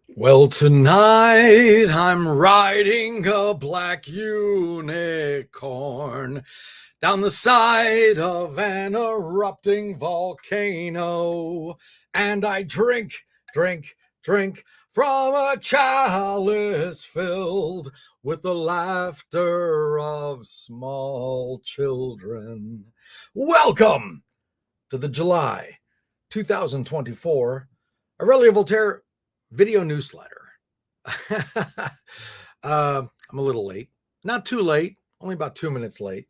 Well, tonight I'm riding a black unicorn down the side of an erupting volcano, and I drink from a chalice filled with the laughter of small children. Welcome to the July 2024 Aurelio Voltaire video newsletter. I'm a little late, not too late, only about 2 minutes late.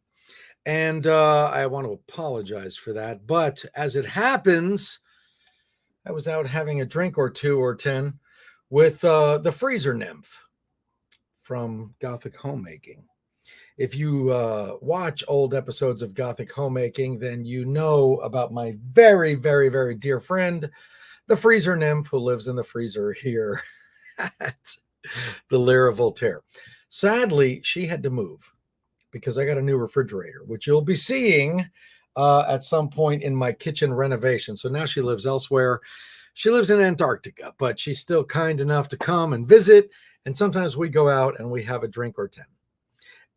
And I want to apologize for that. But as it happens, I was out having a drink or two or 10 with the freezer nymph from Gothic Homemaking. If you watch old episodes of Gothic Homemaking, then you know about my very, very, very dear friend, the freezer nymph who lives in the freezer here at the Lair of Voltaire. Sadly, she had to move because I got a new refrigerator, which you'll be seeing at some point in my kitchen renovation. So now she lives elsewhere. She lives in Antarctica, but she's still kind enough to come and visit. And sometimes we go out and we have a drink or 10.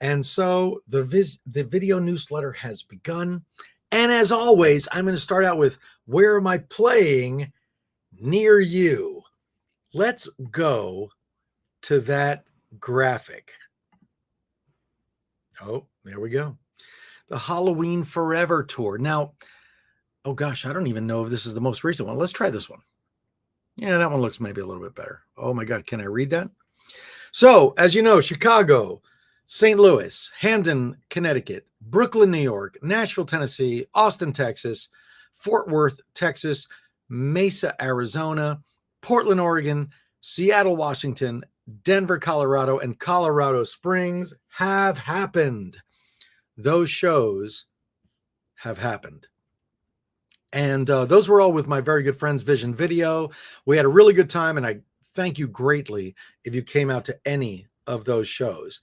And so the video newsletter has begun. And as always, I'm going to start out with, where am I playing near you? Let's go to that graphic. Oh, there we go. The Halloween Forever Tour. Now, oh gosh, I don't even know if this is the most recent one. Let's try this one. Yeah, that one looks maybe a little bit better. Oh my God, can I read that? So, as you know, Chicago, St. Louis, Hamden, Connecticut, Brooklyn, New York, Nashville, Tennessee, Austin, Texas, Fort Worth, Texas, Mesa, Arizona, Portland, Oregon, Seattle, Washington, Denver, Colorado, and Colorado Springs have happened. Those shows have happened. And those were all with my very good friends, Vision Video. We had a really good time, and I thank you greatly if you came out to any of those shows.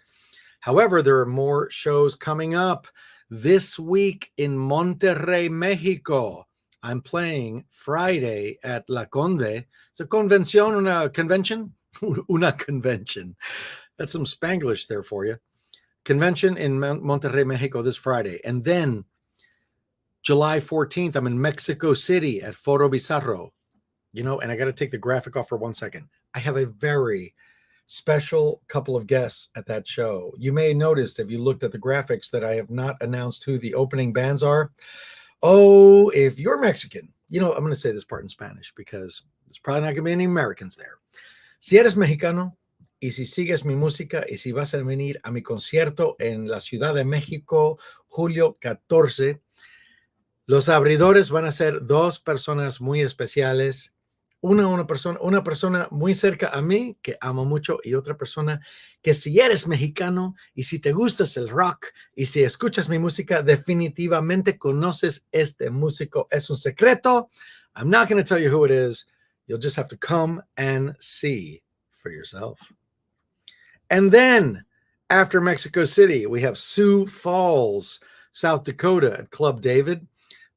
However, there are more shows coming up this week in Monterrey, Mexico. I'm playing Friday at La Conde. It's a convención, una convention? Una convention. That's some Spanglish there for you. Convention in Monterrey, Mexico this Friday. And then July 14th, I'm in Mexico City at Foro Bizarro. You know, and I got to take the graphic off for 1 second. I have a very special couple of guests at that show. You may have noticed, if you looked at the graphics, that I have not announced who the opening bands are. Oh, if you're Mexican, you know, I'm going to say this part in Spanish because there's probably not going to be any Americans there. Si eres mexicano y si sigues mi música y si vas a venir a mi concierto en la Ciudad de México, julio 14, los abridores van a ser dos personas muy especiales. Una persona muy cerca a mí que amo mucho, y otra persona que, si eres mexicano y si te gustas el rock y si escuchas mi música, definitivamente conoces este músico. Es un secreto. I'm not going to tell you who it is. You'll just have to come and see for yourself. And then after Mexico City, we have Sioux Falls, South Dakota at Club David.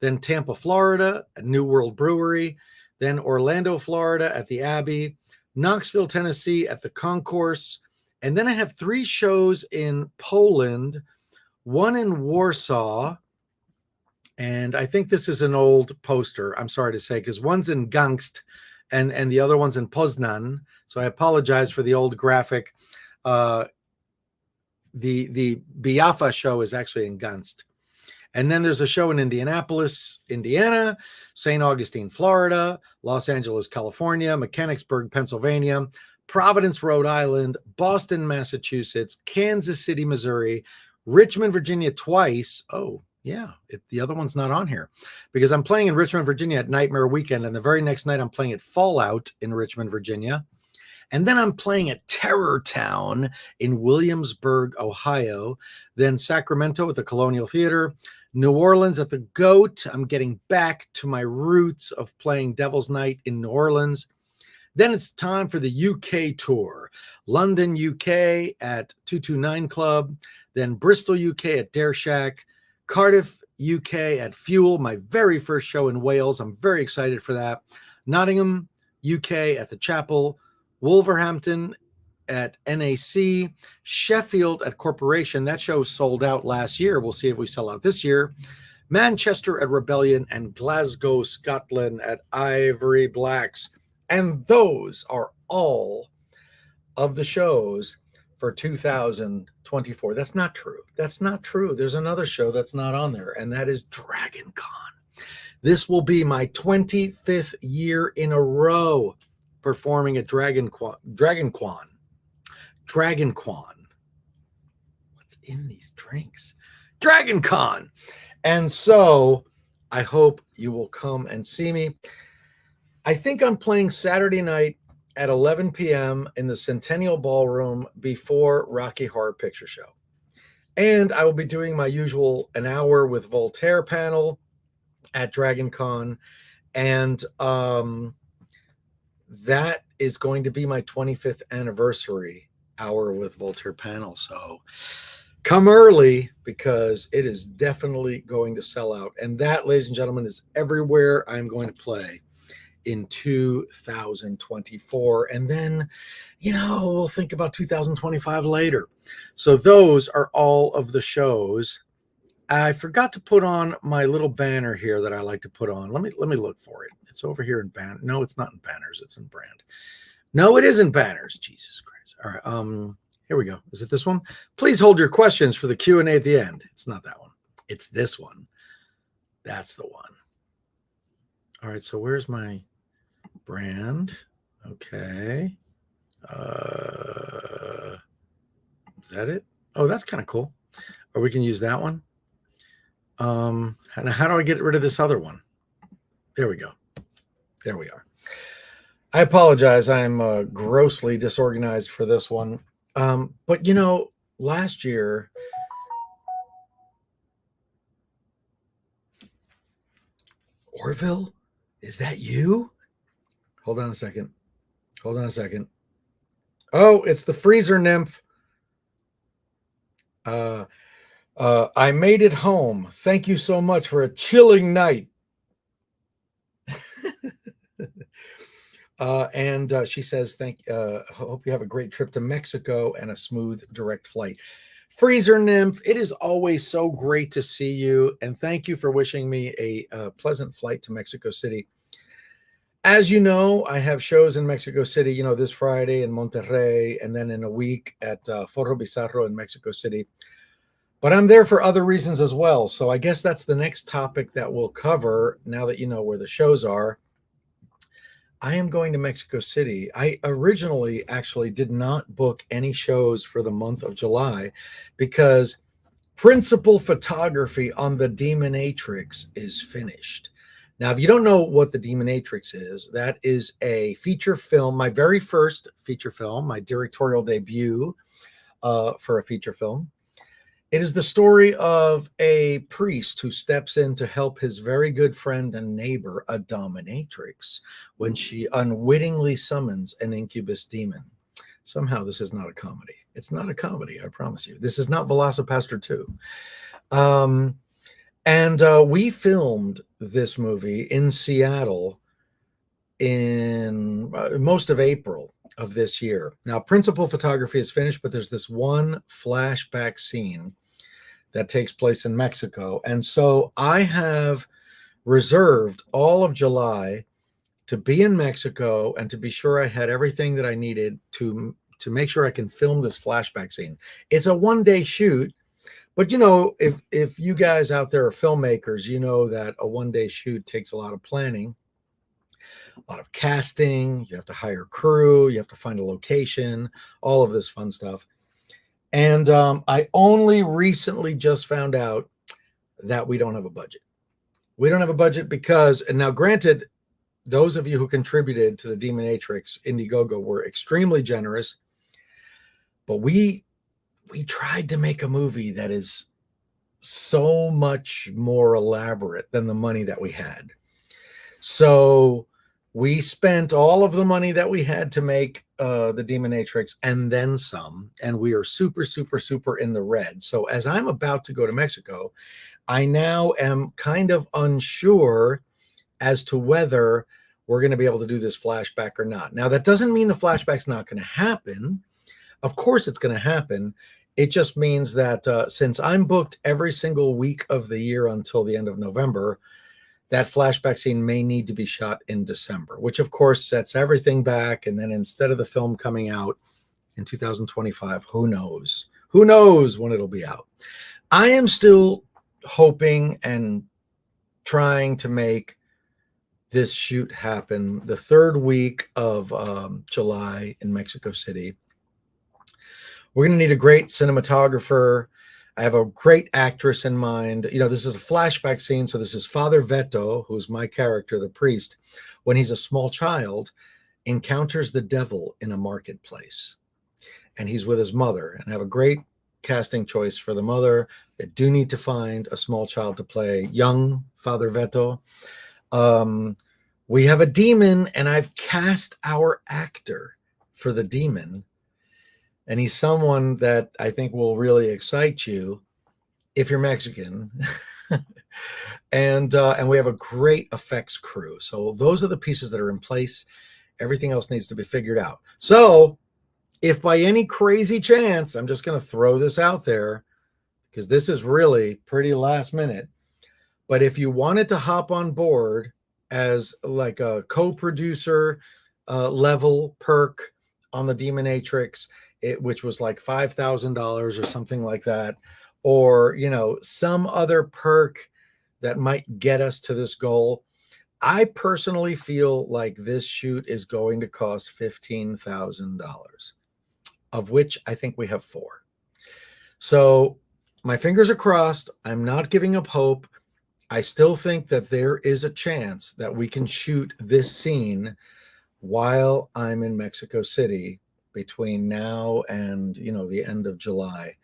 Then Tampa, Florida at New World Brewery. Then Orlando, Florida at the Abbey, Knoxville, Tennessee at the Concourse. And then I have 3 shows in Poland, one in Warsaw. And I think this is an old poster, I'm sorry to say, because one's in Gdańsk and the other one's in Poznan. So I apologize for the old graphic. The Biafra show is actually in Gdańsk. And then there's a show in Indianapolis, Indiana, St. Augustine, Florida, Los Angeles, California, Mechanicsburg, Pennsylvania, Providence, Rhode Island, Boston, Massachusetts, Kansas City, Missouri, Richmond, Virginia twice. Oh, yeah, the other one's not on here because I'm playing in Richmond, Virginia at Nightmare Weekend. And the very next night I'm playing at Fallout in Richmond, Virginia. And then I'm playing at Terror Town in Williamsburg, Ohio. Then Sacramento at the Colonial Theater. New Orleans at the Goat. I'm getting back to my roots of playing Devil's Night in New Orleans. Then it's time for the UK tour. London, UK at 229 Club. Then Bristol, UK at Dare Shack. Cardiff, UK at Fuel, my very first show in Wales. I'm very excited for that. Nottingham, UK at the Chapel. Wolverhampton at NAC, Sheffield at Corporation. That show sold out last year. We'll see if we sell out this year. Manchester at Rebellion, and Glasgow, Scotland at Ivory Blacks. And those are all of the shows for 2024. That's not true. That's not true. There's another show that's not on there, and that is Dragon Con. This will be my 25th year in a row performing at Dragon Con. What's in these drinks? Dragon Con. And so I hope you will come and see me. I think I'm playing Saturday night at 11 p.m. in the Centennial Ballroom before Rocky Horror Picture Show. And I will be doing my usual an hour with Voltaire panel at Dragon Con. And that is going to be my 25th anniversary hour with Voltaire panel. So come early, because it is definitely going to sell out. And that, ladies and gentlemen, is everywhere I'm going to play in 2024. And then, we'll think about 2025 later. So those are all of the shows. I forgot to put on my little banner here that I like to put on. Let me look for it. It's over here in banner. No, it's not in banners. It's in brand. No, it isn't banners. Jesus Christ. All right. Here we go. Is it this one? Please hold your questions for the Q&A at the end. It's not that one. It's this one. That's the one. All right. So where's my brand? Okay. Is that it? Oh, that's kind of cool. Or we can use that one. And how do I get rid of this other one? There we go. There we are. I apologize. I'm grossly disorganized for this one. But last year, Orville, is that you? Hold on a second. Oh, it's the freezer nymph. I made it home. Thank you so much for a chilling night. And she says, hope you have a great trip to Mexico and a smooth direct flight. Freezer nymph, it is always so great to see you. And thank you for wishing me a pleasant flight to Mexico City. As you know, I have shows in Mexico City, this Friday in Monterrey, and then in a week at Foro Bizarro in Mexico City. But I'm there for other reasons as well. So I guess that's the next topic that we'll cover now that you know where the shows are. I am going to Mexico City. I originally actually did not book any shows for the month of July because principal photography on the Demonatrix is finished. Now, if you don't know what the Demonatrix is, that is a feature film, my very first feature film, my directorial debut for a feature film. It is the story of a priest who steps in to help his very good friend and neighbor, a dominatrix, when she unwittingly summons an incubus demon. Somehow this is not a comedy. It's not a comedy, I promise you. This is not Velocipaster 2. And we filmed this movie in Seattle in most of April of this year. Now, principal photography is finished, but there's this one flashback scene that takes place in Mexico. And so I have reserved all of July to be in Mexico and to be sure I had everything that I needed to make sure I can film this flashback scene. It's a one-day shoot, but if you guys out there are filmmakers, you know that a one-day shoot takes a lot of planning, a lot of casting. You have to hire crew, you have to find a location, all of this fun stuff. And I only recently just found out that we don't have a budget. We don't have a budget because, and now granted, those of you who contributed to the Demonatrix Indiegogo were extremely generous, but we tried to make a movie that is so much more elaborate than the money that we had. So we spent all of the money that we had to make the Demonatrix and then some, and we are super, super, super in the red. So as I'm about to go to Mexico, I now am kind of unsure as to whether we're going to be able to do this flashback or not. Now, that doesn't mean the flashback's not going to happen. Of course it's going to happen. It just means that since I'm booked every single week of the year until the end of November, that flashback scene may need to be shot in December, which of course sets everything back. And then instead of the film coming out in 2025, who knows? Who knows when it'll be out? I am still hoping and trying to make this shoot happen the third week of July in Mexico City. We're going to need a great cinematographer. I have a great actress in mind. You know, this is a flashback scene. So this is Father Veto, who's my character, the priest, when he's a small child, encounters the devil in a marketplace. And he's with his mother. And I have a great casting choice for the mother. I do need to find a small child to play young Father Veto. We have a demon, and I've cast our actor for the demon. And he's someone that I think will really excite you if you're Mexican. and we have a great effects crew. So those are the pieces that are in place. Everything else needs to be figured out. So if by any crazy chance, I'm just going to throw this out there because this is really pretty last minute. But if you wanted to hop on board as like a co-producer level perk on the Demonatrix, which was like $5,000 or something like that, or, you know, some other perk that might get us to this goal. I personally feel like this shoot is going to cost $15,000, of which I think we have 4. So my fingers are crossed. I'm not giving up hope. I still think that there is a chance that we can shoot this scene while I'm in Mexico City between now and, you know, the end of July.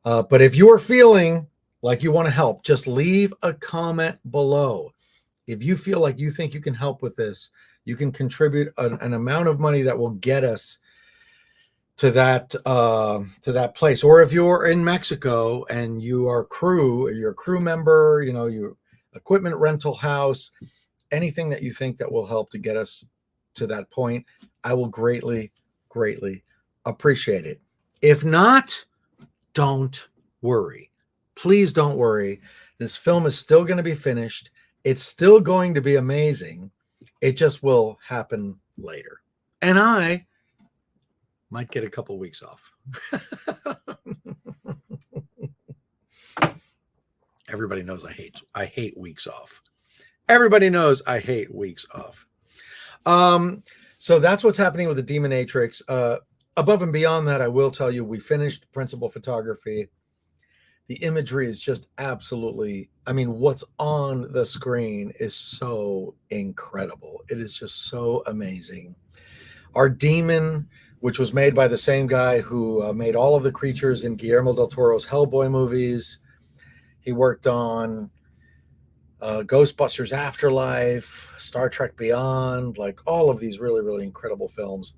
But if you're feeling like you want to help, just leave a comment below. If you feel like you think you can help with this, you can contribute an amount of money that will get us to that place. Or if you're in Mexico and you are you're a crew member, you know, you equipment rental house, anything that you think that will help to get us to that point, I will greatly appreciate it. If not, don't worry. Please don't worry. This film is still going to be finished. It's still going to be amazing. It just will happen later. And I might get a couple weeks off. Everybody knows I hate weeks off. Everybody knows I hate weeks off. So that's what's happening with the Demonatrix. Above and beyond that, I will tell you, we finished principal photography. The imagery is just absolutely, I mean, what's on the screen is so incredible. It is just so amazing. Our demon, which was made by the same guy who made all of the creatures in Guillermo del Toro's Hellboy movies. He worked on Ghostbusters Afterlife, Star Trek Beyond, like all of these really incredible films.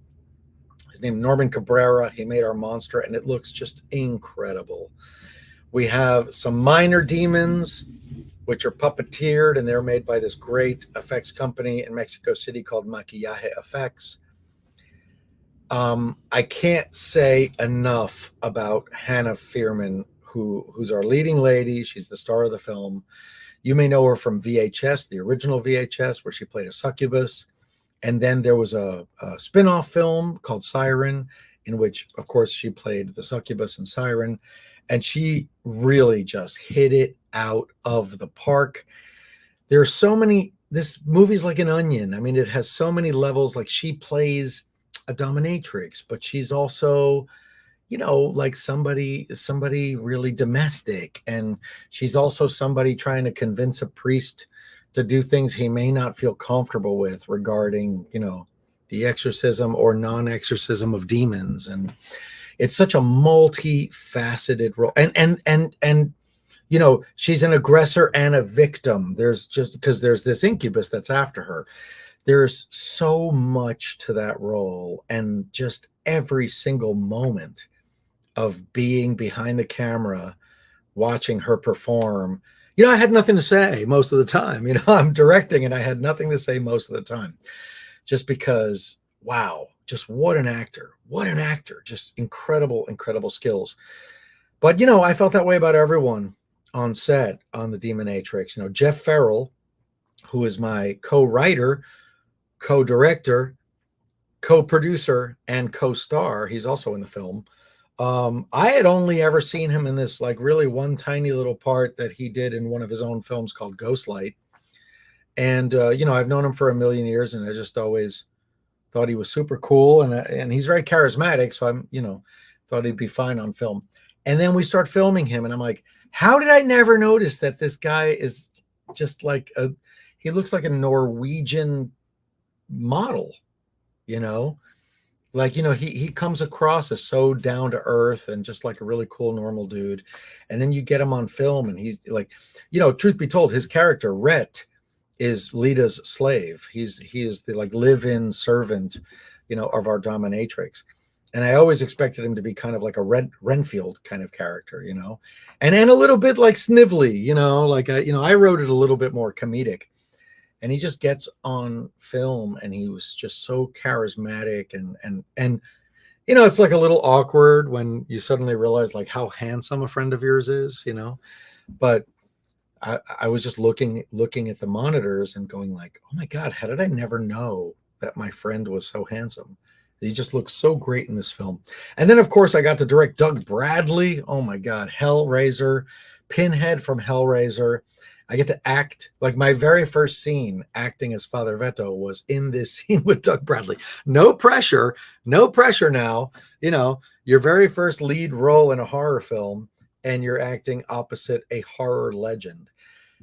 His name Norman Cabrera. He made our monster, and it looks just incredible. We have some minor demons, which are puppeteered, and they're made by this great effects company in Mexico City called Maquillaje Effects. I can't say enough about Hannah Fearman, who's our leading lady. She's the star of the film. You may know her from VHS, the original VHS, where she played a succubus. And then there was a spin-off film called Siren, in which, of course, she played the succubus in Siren. And she really just hit it out of the park. There are so many, this movie's like an onion. I mean, it has so many levels. Like, she plays a dominatrix, but she's also, you know, like somebody really domestic. And she's also somebody trying to convince a priest to do things he may not feel comfortable with regarding, you know, the exorcism or non-exorcism of demons. And it's such a multifaceted role. And you know, she's an aggressor and a victim. There's just, because there's this incubus that's after her. There's so much to that role, and just every single moment of being behind the camera, watching her perform, I had nothing to say most of the time. I'm directing and I had nothing to say most of the time, just because, wow, just what an actor, just incredible, incredible skills. But, I felt that way about everyone on set on the Demonatrix. Jeff Farrell, who is my co-writer, co-director, co-producer, and co-star. He's also in the film. I had only ever seen him in this like really one tiny little part that he did in one of his own films called Ghostlight. And I've known him for a million years, and I just always thought he was super cool, and he's very charismatic. So I'm thought he'd be fine on film. And then we start filming him, and I'm like, how did I never notice that this guy is just like he looks like a Norwegian model, like, he comes across as so down to earth and just like a really cool, normal dude. And then you get him on film and he's like, truth be told, his character, Rhett, is Lita's slave. He is the like live-in servant, of our dominatrix. And I always expected him to be kind of like a Renfield kind of character, and a little bit like Snively, like, I wrote it a little bit more comedic. And he just gets on film and he was just so charismatic and it's like a little awkward when you suddenly realize like how handsome a friend of yours is, but I was just looking at the monitors and going like, oh my God, how did I never know that my friend was so handsome? He just looks so great in this film. And then of course I got to direct Doug Bradley. Oh my God, Hellraiser, Pinhead from Hellraiser. I get to act, like my very first scene acting as Father Veto was in this scene with Doug Bradley. No pressure now, your very first lead role in a horror film and you're acting opposite a horror legend.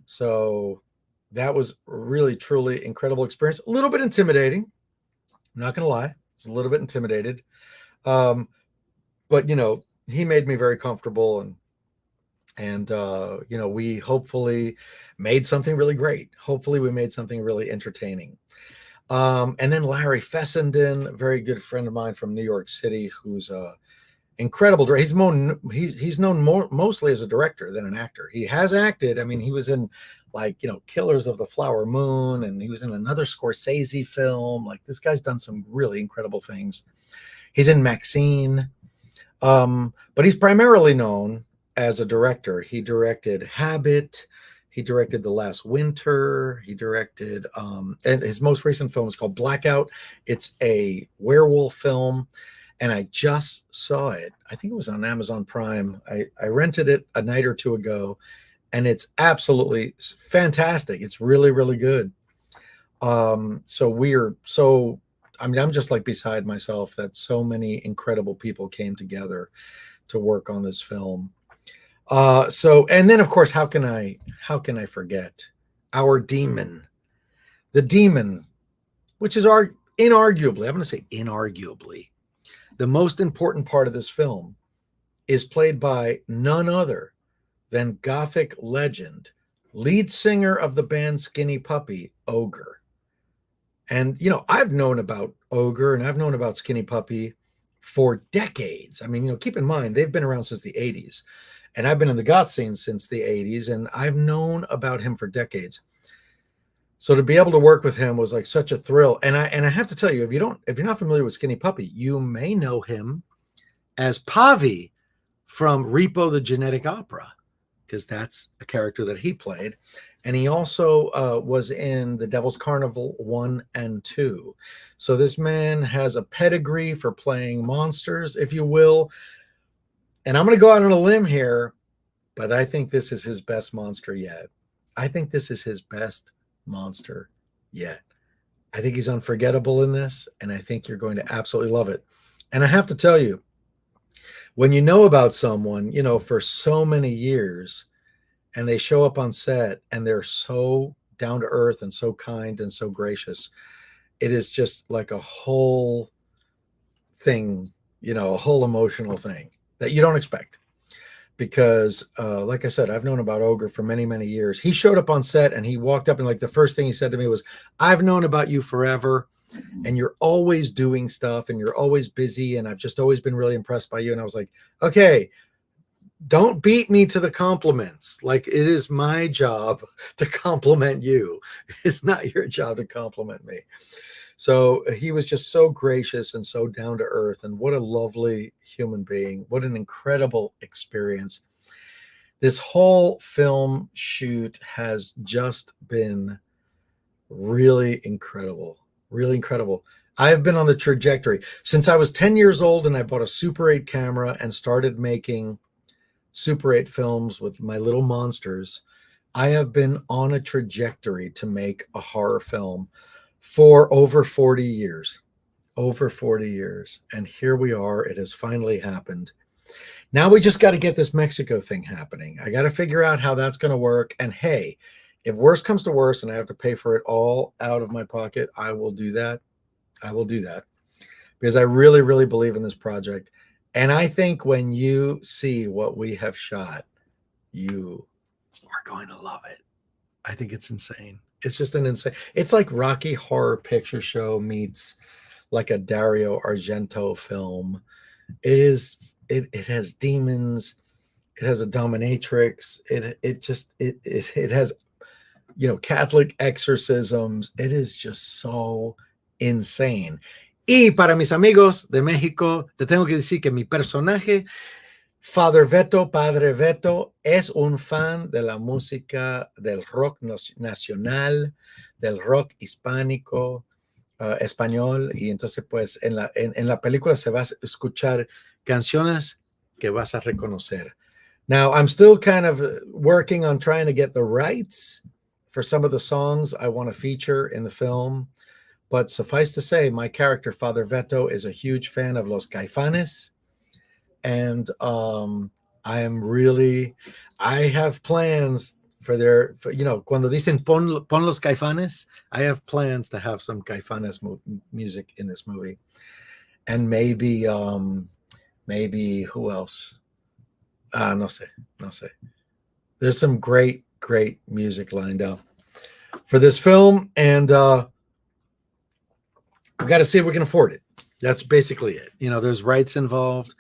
So that was really, truly incredible experience. A little bit intimidating. I'm not going to lie. I was a little bit intimidated. But, he made me very comfortable and we hopefully made something really great. Hopefully we made something really entertaining. And then Larry Fessenden, a very good friend of mine from New York City, who's incredible. He's known more mostly as a director than an actor. He has acted. I mean, he was in like, Killers of the Flower Moon, and he was in another Scorsese film. Like, this guy's done some really incredible things. He's in Maxine. But he's primarily known as a director. He directed Habit. He directed The Last Winter. He directed, and his most recent film is called Blackout. It's a werewolf film, and I just saw it. I think it was on Amazon Prime. I rented it a night or two ago, and it's absolutely fantastic. It's really, really good. I'm just like beside myself that so many incredible people came together to work on this film. And then of course, how can I forget our demon, the demon, which is inarguably, I'm going to say inarguably, the most important part of this film, is played by none other than Gothic legend, lead singer of the band Skinny Puppy, Ogre. And, I've known about Ogre and I've known about Skinny Puppy for decades. I mean, keep in mind, they've been around since the 80s. And I've been in the goth scene since the 80s, and I've known about him for decades. So to be able to work with him was like such a thrill. And I have to tell you, if you're not familiar with Skinny Puppy, you may know him as Pavi from Repo the Genetic Opera, because that's a character that he played. And he also was in The Devil's Carnival 1 and 2. So this man has a pedigree for playing monsters, if you will. And I'm going to go out on a limb here, but I think this is his best monster yet. I think this is his best monster yet. I think he's unforgettable in this, and I think you're going to absolutely love it. And I have to tell you, when you know about someone, for so many years, and they show up on set and they're so down to earth and so kind and so gracious, it is just like a whole thing, a whole emotional thing that you don't expect. Because like I said, I've known about Ogre for many, many years. He showed up on set and he walked up and like the first thing he said to me was, I've known about you forever, and you're always doing stuff and you're always busy, and I've just always been really impressed by you. And I was like, okay, don't beat me to the compliments. Like, it is my job to compliment you. It's not your job to compliment me. So he was just so gracious and so down to earth, and what a lovely human being. What an incredible experience. This whole film shoot has just been really incredible. Really incredible. I've been on the trajectory since I was 10 years old, and I bought a Super 8 camera and started making Super 8 films with my little monsters. I have been on a trajectory to make a horror film for over 40 years. Over 40 years. And here we are. It has finally happened. Now we just got to get this Mexico thing happening. I got to figure out how that's going to work. And hey, if worse comes to worse and I have to pay for it all out of my pocket, I will do that. I will do that because I really, really believe in this project. And I think when you see what we have shot, you are going to love it. I think it's insane. It's just an insane. It's like Rocky Horror Picture Show meets like a Dario Argento film. It is. It has demons. It has a dominatrix. It has, you know, Catholic exorcisms. It is just so insane. Y para mis amigos de México, te tengo que decir que mi personaje, Father Veto, Padre Veto, es un fan de la música del rock nacional, del rock hispánico, español, y entonces pues en la película se va a escuchar canciones que vas a reconocer. Now, I'm still kind of working on trying to get the rights for some of the songs I want to feature in the film. But suffice to say, my character, Father Veto, is a huge fan of Los Caifanes. And I have plans for you know, cuando dicen pon los Caifanes, I have plans to have some Caifanes music in this movie. And maybe who else? No sé. There's some great music lined up for this film, and we got to see if we can afford it. That's basically it. You know, there's rights involved.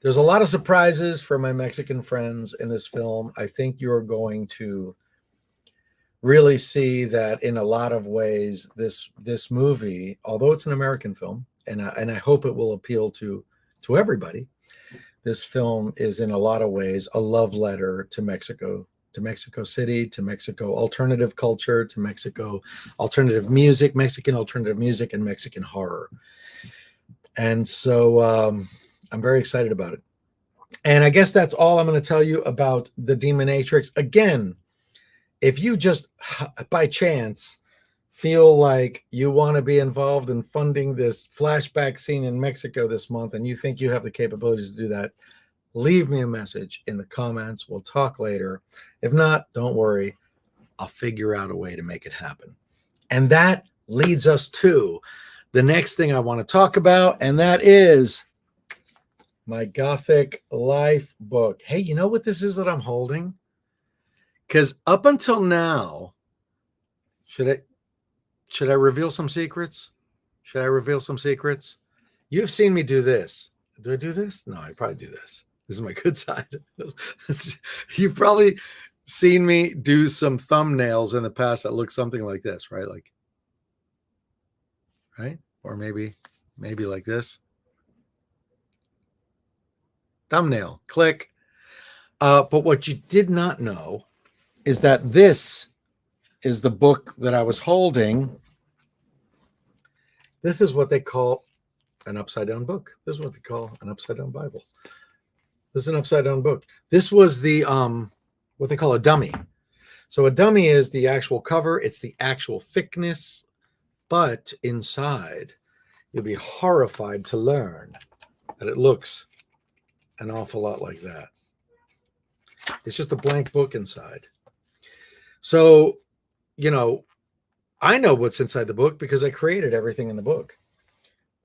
There's a lot of surprises for my Mexican friends in this film. I think you're going to really see that in a lot of ways, this movie, although it's an American film, and I hope it will appeal to everybody, this film is in a lot of ways a love letter to Mexico City, to Mexico alternative culture, to Mexico alternative music, Mexican alternative music, and Mexican horror. And so I'm very excited about it. And I guess that's all I'm going to tell you about the Demonatrix. Again, if you just by chance feel like you want to be involved in funding this flashback scene in Mexico this month, and you think you have the capabilities to do that, leave me a message in the comments. We'll talk later. If not, don't worry. I'll figure out a way to make it happen. And that leads us to the next thing I want to talk about, and that is my Gothic Life book. Hey, you know what this is that I'm holding? Because up until now, should I reveal some secrets? Should I reveal some secrets? You've seen me do this. Do I do this? No, I probably do this. This is my good side. You've probably seen me do some thumbnails in the past that look something like this, right? Like, right? Or maybe like this. Thumbnail, click. But what you did not know is that this is the book that I was holding. This is what they call an upside down book. This is what they call an upside down Bible. This is an upside down book. This was the what they call a dummy. So a dummy is the actual cover. It's the actual thickness, but inside you'll be horrified to learn that it looks an awful lot like that. It's just a blank book inside. So, you know, I know what's inside the book because I created everything in the book.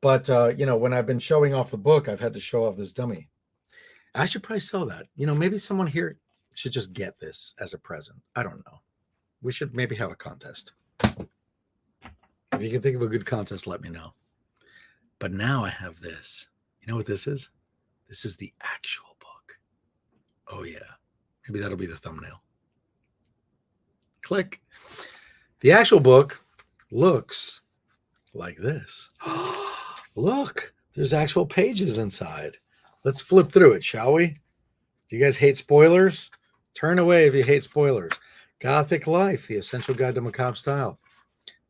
But, you know, when I've been showing off the book, I've had to show off this dummy. I should probably sell that. You know, maybe someone here should just get this as a present. I don't know. We should maybe have a contest. If you can think of a good contest, let me know. But now I have this. You know what this is? This is the actual book. Oh, yeah. Maybe that'll be the thumbnail. Click. The actual book looks like this. Look, there's actual pages inside. Let's flip through it, shall we? Do you guys hate spoilers? Turn away if you hate spoilers. Gothic Life, the essential guide to macabre style.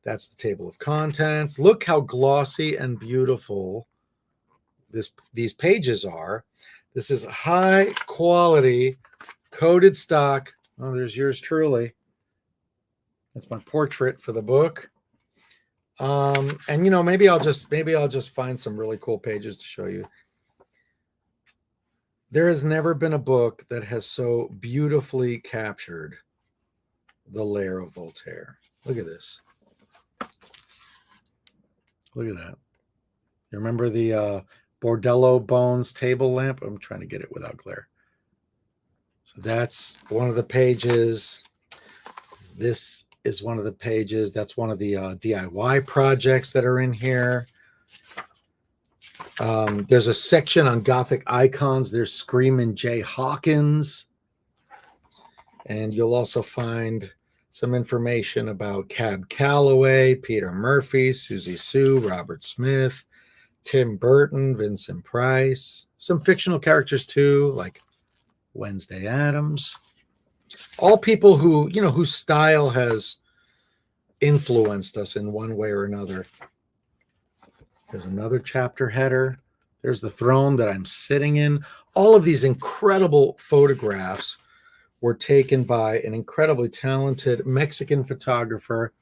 That's the table of contents. Look how glossy and beautiful these pages are. This is high quality coated stock. Oh, there's yours truly. That's my portrait for the book. And you know, maybe I'll just find some really cool pages to show you. There has never been a book that has so beautifully captured the lair of Voltaire. Look at this. Look at that. You remember the Bordello Bones table lamp? I'm trying to get it without glare. So that's one of the pages. This is one of the pages. That's one of the DIY projects that are in here. There's a section on Gothic icons. There's Screamin' Jay Hawkins. And you'll also find some information about Cab Calloway, Peter Murphy, Susie Sue, Robert Smith, Tim Burton, Vincent Price. Some fictional characters too, like Wednesday Addams. All people who, you know, whose style has influenced us in one way or another. There's another chapter header. There's the throne that I'm sitting in. All of these incredible photographs were taken by an incredibly talented Mexican photographer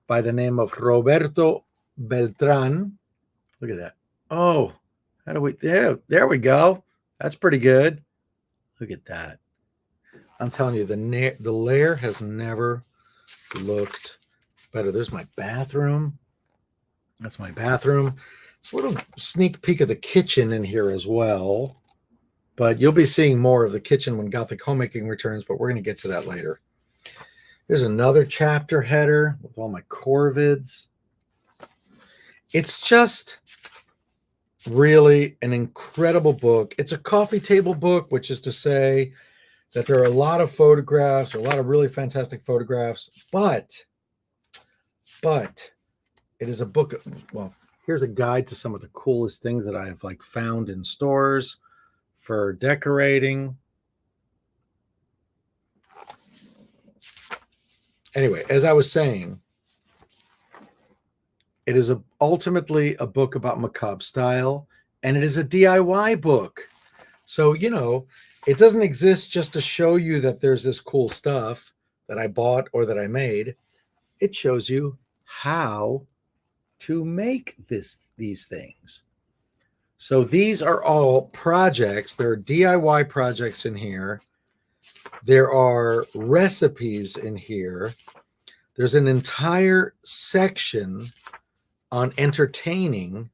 by the name of Roberto Beltran. Look at that. Oh, how do we, there we go. That's pretty good. Look at that. I'm telling you, the lair has never looked better. There's my bathroom. That's my bathroom. It's a little sneak peek of the kitchen in here as well. But you'll be seeing more of the kitchen when Gothic Homemaking returns, but we're going to get to that later. There's another chapter header with all my corvids. It's just really an incredible book. It's a coffee table book, which is to say that there are a lot of photographs, or a lot of really fantastic photographs, but it is a book. Well, here's a guide to some of the coolest things that I have found in stores for decorating. Anyway, as I was saying, it is ultimately a book about macabre style, and it is a DIY book. So, you know, it doesn't exist just to show you that there's this cool stuff that I bought or that I made. It shows you how to make these things. So these are all projects. There are DIY projects in here. There are recipes in here. There's an entire section on entertaining.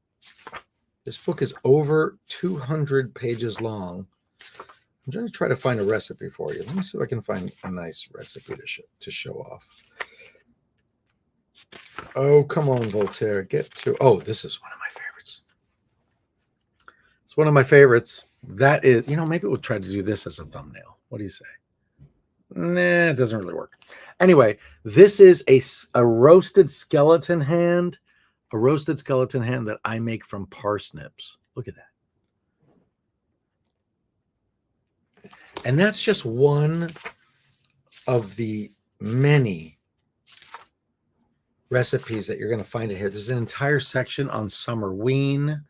This book is over 200 pages long. I'm trying to try to find a recipe for you. Let me see if I can find a nice recipe to show off. Oh, come on, Voltaire. Get to... Oh, this is one of my favorites. It's one of my favorites. That is... You know, maybe we'll try to do this as a thumbnail. What do you say? Nah, it doesn't really work. Anyway, this is a roasted skeleton hand. A roasted skeleton hand that I make from parsnips. Look at that. And that's just one of the many recipes that you're going to find in here. There's an entire section on Summerween,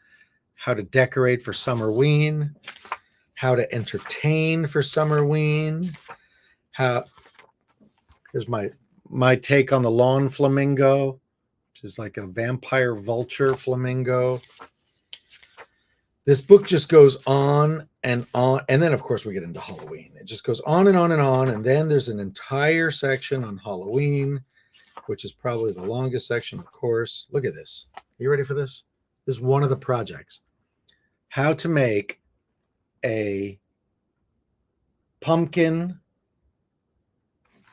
how to decorate for Summerween, how to entertain for Summerween. Here's my take on the lawn flamingo, which is like a vampire vulture flamingo. This book just goes on and on. And then, of course, we get into Halloween. It just goes on and on and on. And then there's an entire section on Halloween, which is probably the longest section, of course. Look at this. Are you ready for this? This is one of the projects. How to make a pumpkin.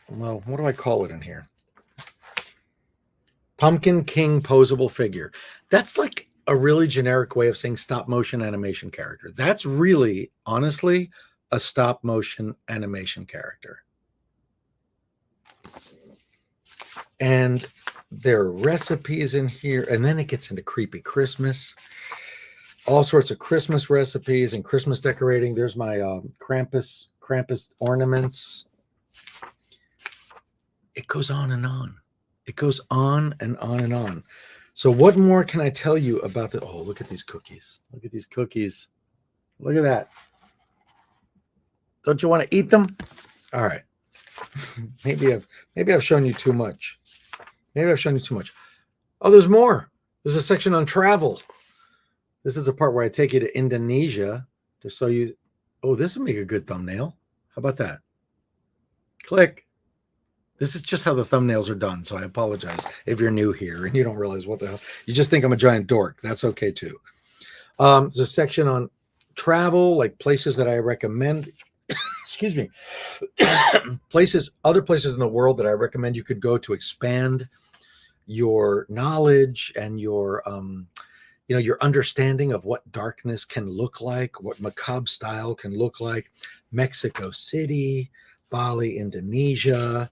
Well, what do I call it in here? Pumpkin King posable figure. That's like a really generic way of saying stop motion animation character. That's really, honestly, a stop motion animation character. And there are recipes in here, and then it gets into creepy Christmas, all sorts of Christmas recipes and Christmas decorating. There's my Krampus ornaments. It goes on and on. It goes on and on and on. So what more can I tell you about the, oh, look at these cookies. Look at these cookies. Look at that. Don't you want to eat them? All right. Maybe I've shown you too much. Maybe I've shown you too much. Oh, there's more. There's a section on travel. This is the part where I take you to Indonesia to show you. Oh, this would make a good thumbnail. How about that? Click. This is just how the thumbnails are done, so I apologize if you're new here and you don't realize what the hell. You just think I'm a giant dork. That's okay, too. There's a section on travel, like places that I recommend. Excuse me. Other places in the world that I recommend you could go to expand your knowledge and your understanding of what darkness can look like, what macabre style can look like. Mexico City, Bali, Indonesia.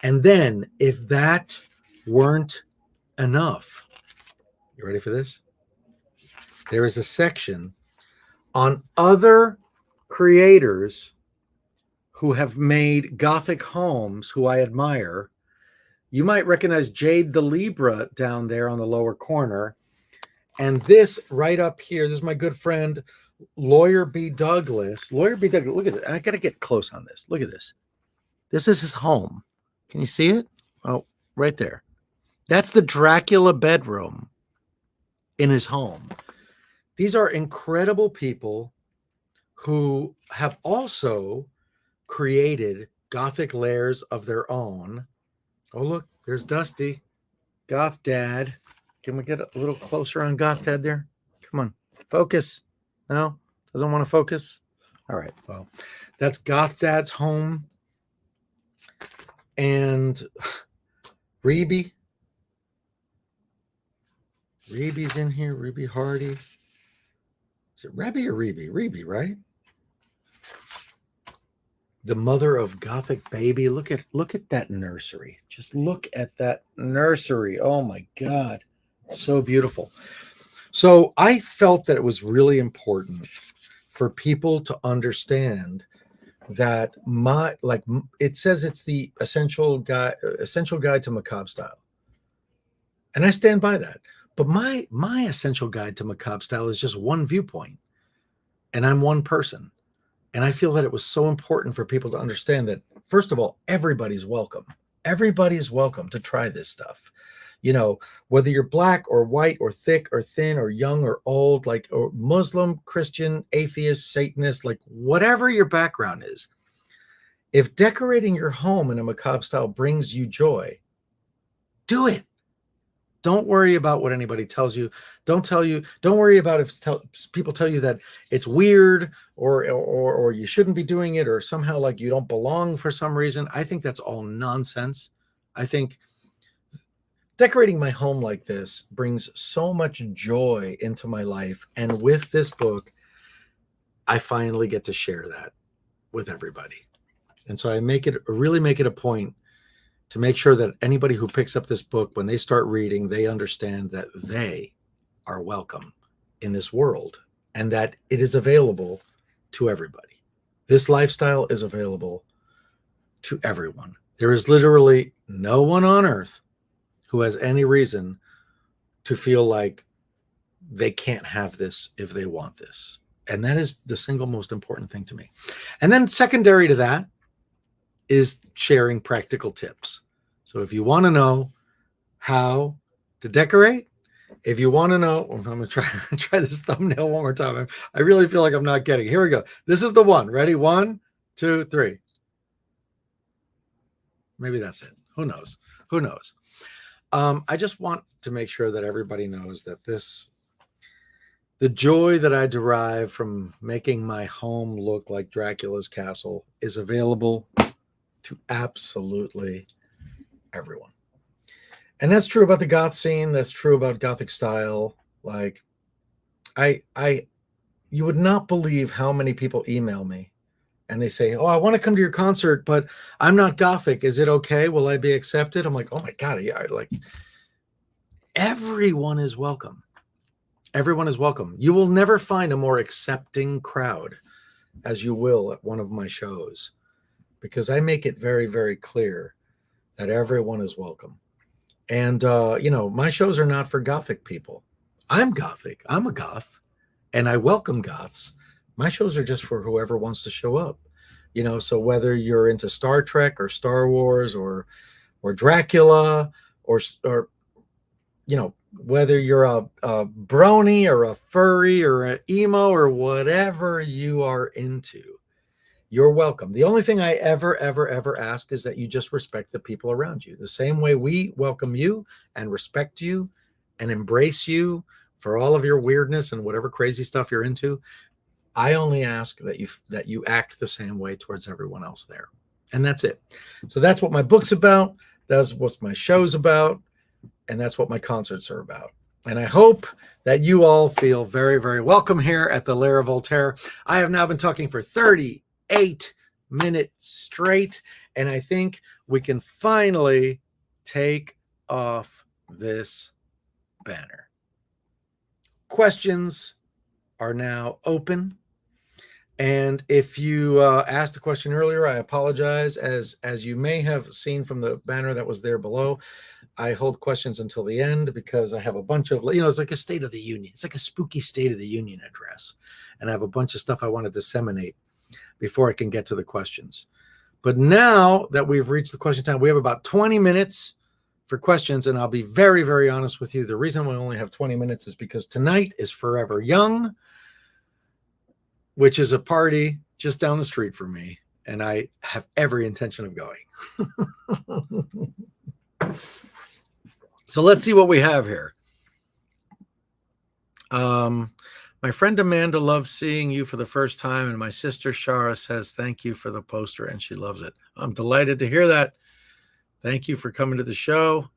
And then if that weren't enough, you ready for this? There is a section on other creators who have made Gothic homes who I admire. You might recognize Jade the Libra down there on the lower corner. And this right up here, this is my good friend, Lawyer B. Douglas. Lawyer B. Douglas, look at it. I got to get close on this. Look at this. This is his home. Can you see it? Oh, right there. That's the Dracula bedroom in his home. These are incredible people who have also created Gothic lairs of their own. Oh, look, there's Dusty, Goth Dad. Can we get a little closer on Goth Dad there? Come on, focus. No, doesn't want to focus. All right, well, that's Goth Dad's home. And Reeby's in here. Reeby Hardy. Is it Rebby or Reeby? Reeby, right? The mother of Gothic baby. Look at that nursery. Just look at that nursery. Oh my God. So beautiful. So I felt that it was really important for people to understand that it says it's the essential guide to macabre style. And I stand by that. But my essential guide to macabre style is just one viewpoint. And I'm one person. And I feel that it was so important for people to understand that, first of all, everybody's welcome. Everybody's welcome to try this stuff. You know, whether you're black or white or thick or thin or young or old, or Muslim, Christian, atheist, Satanist, whatever your background is, if decorating your home in a macabre style brings you joy, do it. Don't worry about what anybody tells you. Don't worry about if people tell you that it's weird or you shouldn't be doing it, or somehow you don't belong for some reason. I think that's all nonsense. I think decorating my home like this brings so much joy into my life. And with this book, I finally get to share that with everybody. And so I really make it a point to make sure that anybody who picks up this book, when they start reading, they understand that they are welcome in this world and that it is available to everybody. This lifestyle is available to everyone. There is literally no one on earth who has any reason to feel like they can't have this if they want this. And that is the single most important thing to me. And then secondary to that is sharing practical tips. So if you want to know how to decorate, if you want to know, I'm going to try this thumbnail one more time. I really feel like I'm not getting it. Here we go. This is the one. Ready? 1, 2, 3. Maybe that's it. Who knows? Who knows? I just want to make sure that everybody knows that the joy that I derive from making my home look like Dracula's castle is available to absolutely everyone. And that's true about the goth scene. That's true about Gothic style. You would not believe how many people email me and they say, oh, I want to come to your concert, but I'm not Gothic. Is it okay? Will I be accepted? I'm like, oh my God. Yeah, like everyone is welcome. Everyone is welcome. You will never find a more accepting crowd as you will at one of my shows, because I make it very, very clear that everyone is welcome. And, my shows are not for Gothic people. I'm Gothic. I'm a goth, and I welcome goths. My shows are just for whoever wants to show up. So whether you're into Star Trek or Star Wars or Dracula or whether you're a brony or a furry or an emo or whatever you are into, you're welcome. The only thing I ever ask is that you just respect the people around you. The same way we welcome you and respect you and embrace you for all of your weirdness and whatever crazy stuff you're into. I only ask that you act the same way towards everyone else there. And that's it. So that's what my book's about. That's what my show's about. And that's what my concerts are about. And I hope that you all feel very, very welcome here at the Lair of Voltaire. I have now been talking for 38 minutes straight, and I think we can finally take off this banner. Questions are now open. And if you asked a question earlier, I apologize. As you may have seen from the banner that was there below, I hold questions until the end because I have a bunch of, it's like a State of the Union. It's like a spooky State of the Union address. And I have a bunch of stuff I want to disseminate before I can get to the questions. But now that we've reached the question time, we have about 20 minutes for questions. And I'll be very, very honest with you. The reason we only have 20 minutes is because tonight is Forever Young, which is a party just down the street from me. And I have every intention of going. So let's see what we have here. My friend Amanda loves seeing you for the first time, and my sister Shara says thank you for the poster, and she loves it. I'm delighted to hear that. Thank you for coming to the show.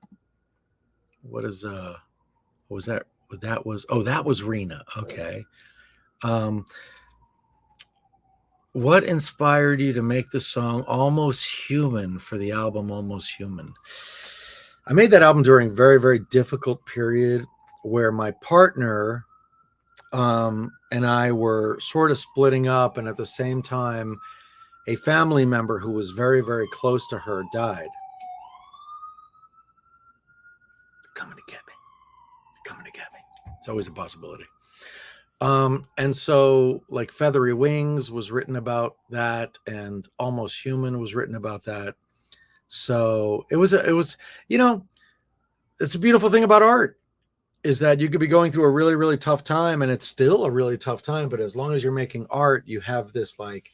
What was that? That was Rena. Okay. What inspired you to make the song Almost Human for the album Almost Human? I made that album during a very, very difficult period where my partner and I were sort of splitting up, and at the same time, a family member who was very, very close to her died. Coming to get me. It's always a possibility. And so like Feathery Wings was written about that, and Almost Human was written about that. So it was, it's a beautiful thing about art is that you could be going through a really, really tough time, and it's still a really tough time. But as long as you're making art, you have this like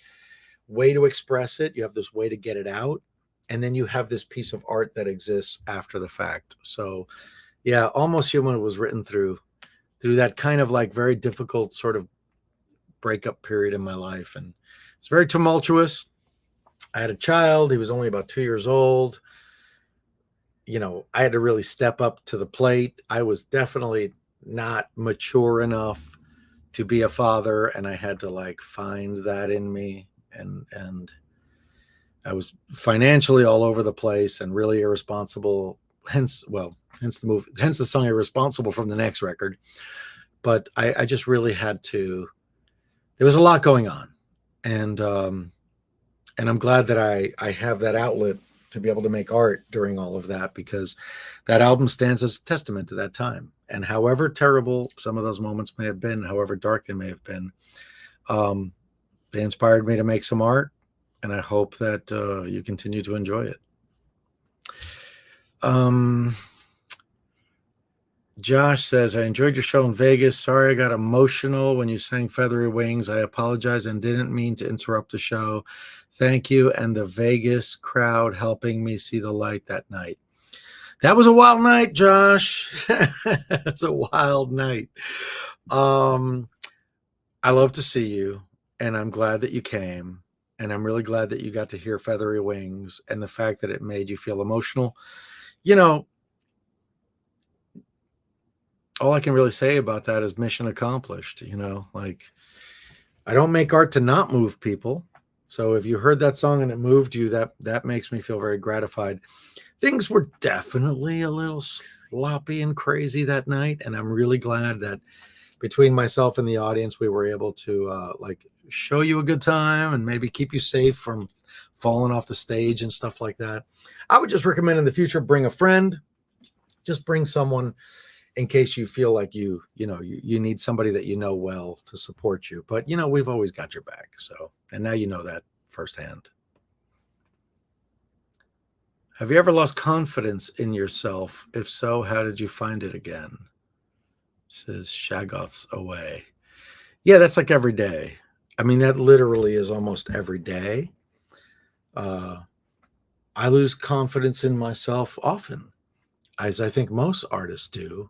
way to express it. You have this way to get it out. And then you have this piece of art that exists after the fact. So yeah, Almost Human was written through that kind of like very difficult sort of breakup period in my life. And it's very tumultuous. I had a child. He was only about 2 years old. I had to really step up to the plate. I was definitely not mature enough to be a father, and I had to like find that in me. And I was financially all over the place and really irresponsible. Hence the song Irresponsible from the next record. But I just really had to, there was a lot going on. And I'm glad that I have that outlet to be able to make art during all of that, because that album stands as a testament to that time. And however terrible some of those moments may have been, however dark they may have been, they inspired me to make some art. And I hope that you continue to enjoy it. Josh says, I enjoyed your show in Vegas. Sorry I got emotional when you sang Feathery Wings. I apologize and didn't mean to interrupt the show. Thank you, and the Vegas crowd helping me see the light that night. That was a wild night, Josh. It's a wild night. I love to see you, and I'm glad that you came, and I'm really glad that you got to hear Feathery Wings, and the fact that it made you feel emotional. All I can really say about that is mission accomplished. Like, I don't make art to not move people. So if you heard that song and it moved you, that makes me feel very gratified. Things were definitely a little sloppy and crazy that night, and I'm really glad that between myself and the audience, we were able to like show you a good time and maybe keep you safe from falling off the stage and stuff like that. I would just recommend in the future, bring a friend, just bring someone in case you feel like you need somebody that you know well to support you. But we've always got your back. So, and now you know that firsthand. Have you ever lost confidence in yourself? If so, how did you find it again? Says Shaggoth's away. Yeah, that's like every day. I mean, that literally is almost every day. I lose confidence in myself often, as I think most artists do.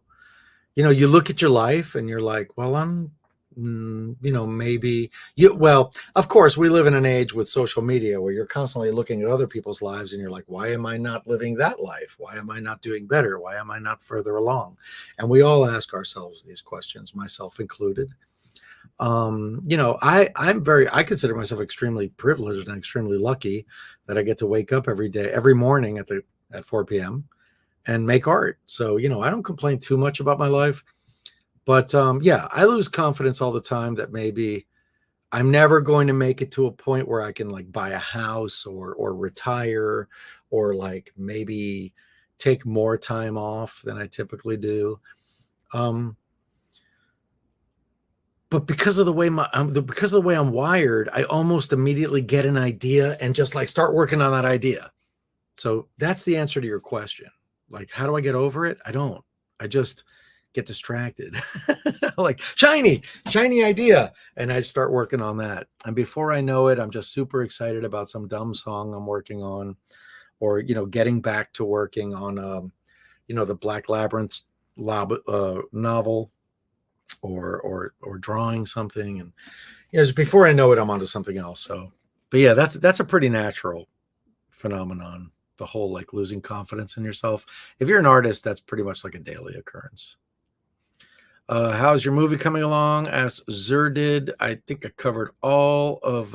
You look at your life and you're like, well, I'm, maybe you, well, of course, we live in an age with social media where you're constantly looking at other people's lives and you're like, why am I not living that life? Why am I not doing better? Why am I not further along? And we all ask ourselves these questions, myself included. I consider myself extremely privileged and extremely lucky that I get to wake up every morning at 4 p.m. and make art. So, I don't complain too much about my life, but I lose confidence all the time that maybe I'm never going to make it to a point where I can like buy a house or retire or like maybe take more time off than I typically do. But because of the way I'm wired, I almost immediately get an idea and just like start working on that idea. So that's the answer to your question. Like, how do I get over it? I don't. I just get distracted. Like shiny idea. And I start working on that. And before I know it, I'm just super excited about some dumb song I'm working on, or, getting back to working on, the Black Labyrinth novel, or drawing something. And just before I know it, I'm onto something else. So, but yeah, that's a pretty natural phenomenon. The whole like losing confidence in yourself. If you're an artist, that's pretty much like a daily occurrence. How's your movie coming along? Asked Zer did. I think I covered all of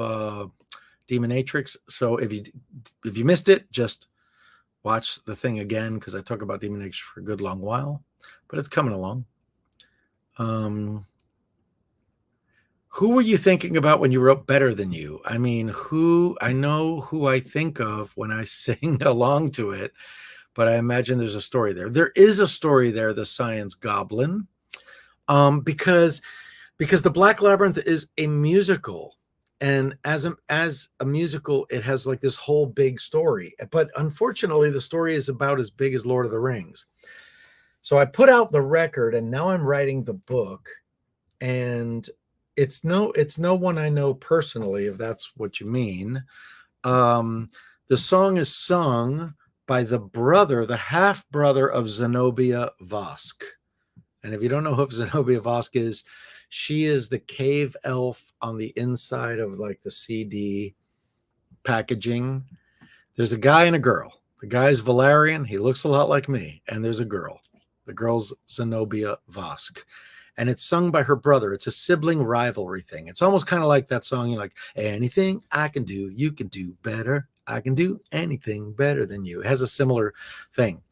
Demonatrix. So if you missed it, just watch the thing again, because I talk about Demonatrix for a good long while, but it's coming along. Who were you thinking about when you wrote Better Than You? I mean, I know who I think of when I sing along to it, but I imagine there's a story there. There is a story there, the Science Goblin, because the Black Labyrinth is a musical, and as a musical, it has like this whole big story. But unfortunately, the story is about as big as Lord of the Rings. So I put out the record, and now I'm writing the book, and it's no one I know personally, if that's what you mean. The song is sung by the half brother of Zenobia Vosk. And if you don't know who Zenobia Vosk is, she is the cave elf on the inside of like the CD packaging. There's a guy and a girl. The guy's Valerian. He looks a lot like me. And there's a girl. The girl's Zenobia Vosk. And it's sung by her brother. It's a sibling rivalry thing. It's almost kind of like that song, like, anything I can do, you can do better. I can do anything better than you. It has a similar thing.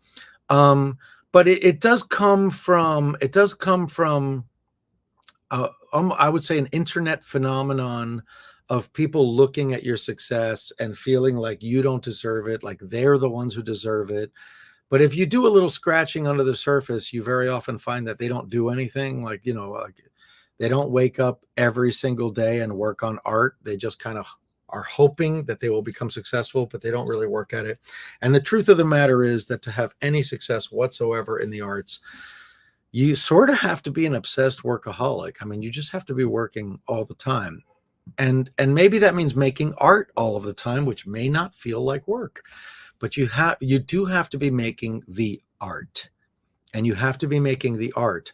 But it does come from, I would say, an internet phenomenon of people looking at your success and feeling like you don't deserve it, like they're the ones who deserve it. But if you do a little scratching under the surface, you very often find that they don't do anything. Like, they don't wake up every single day and work on art. They just kind of are hoping that they will become successful, but they don't really work at it. And the truth of the matter is that to have any success whatsoever in the arts, you sort of have to be an obsessed workaholic. I mean, you just have to be working all the time. And maybe that means making art all of the time, which may not feel like work. But you do have to be making the art, and you have to be making the art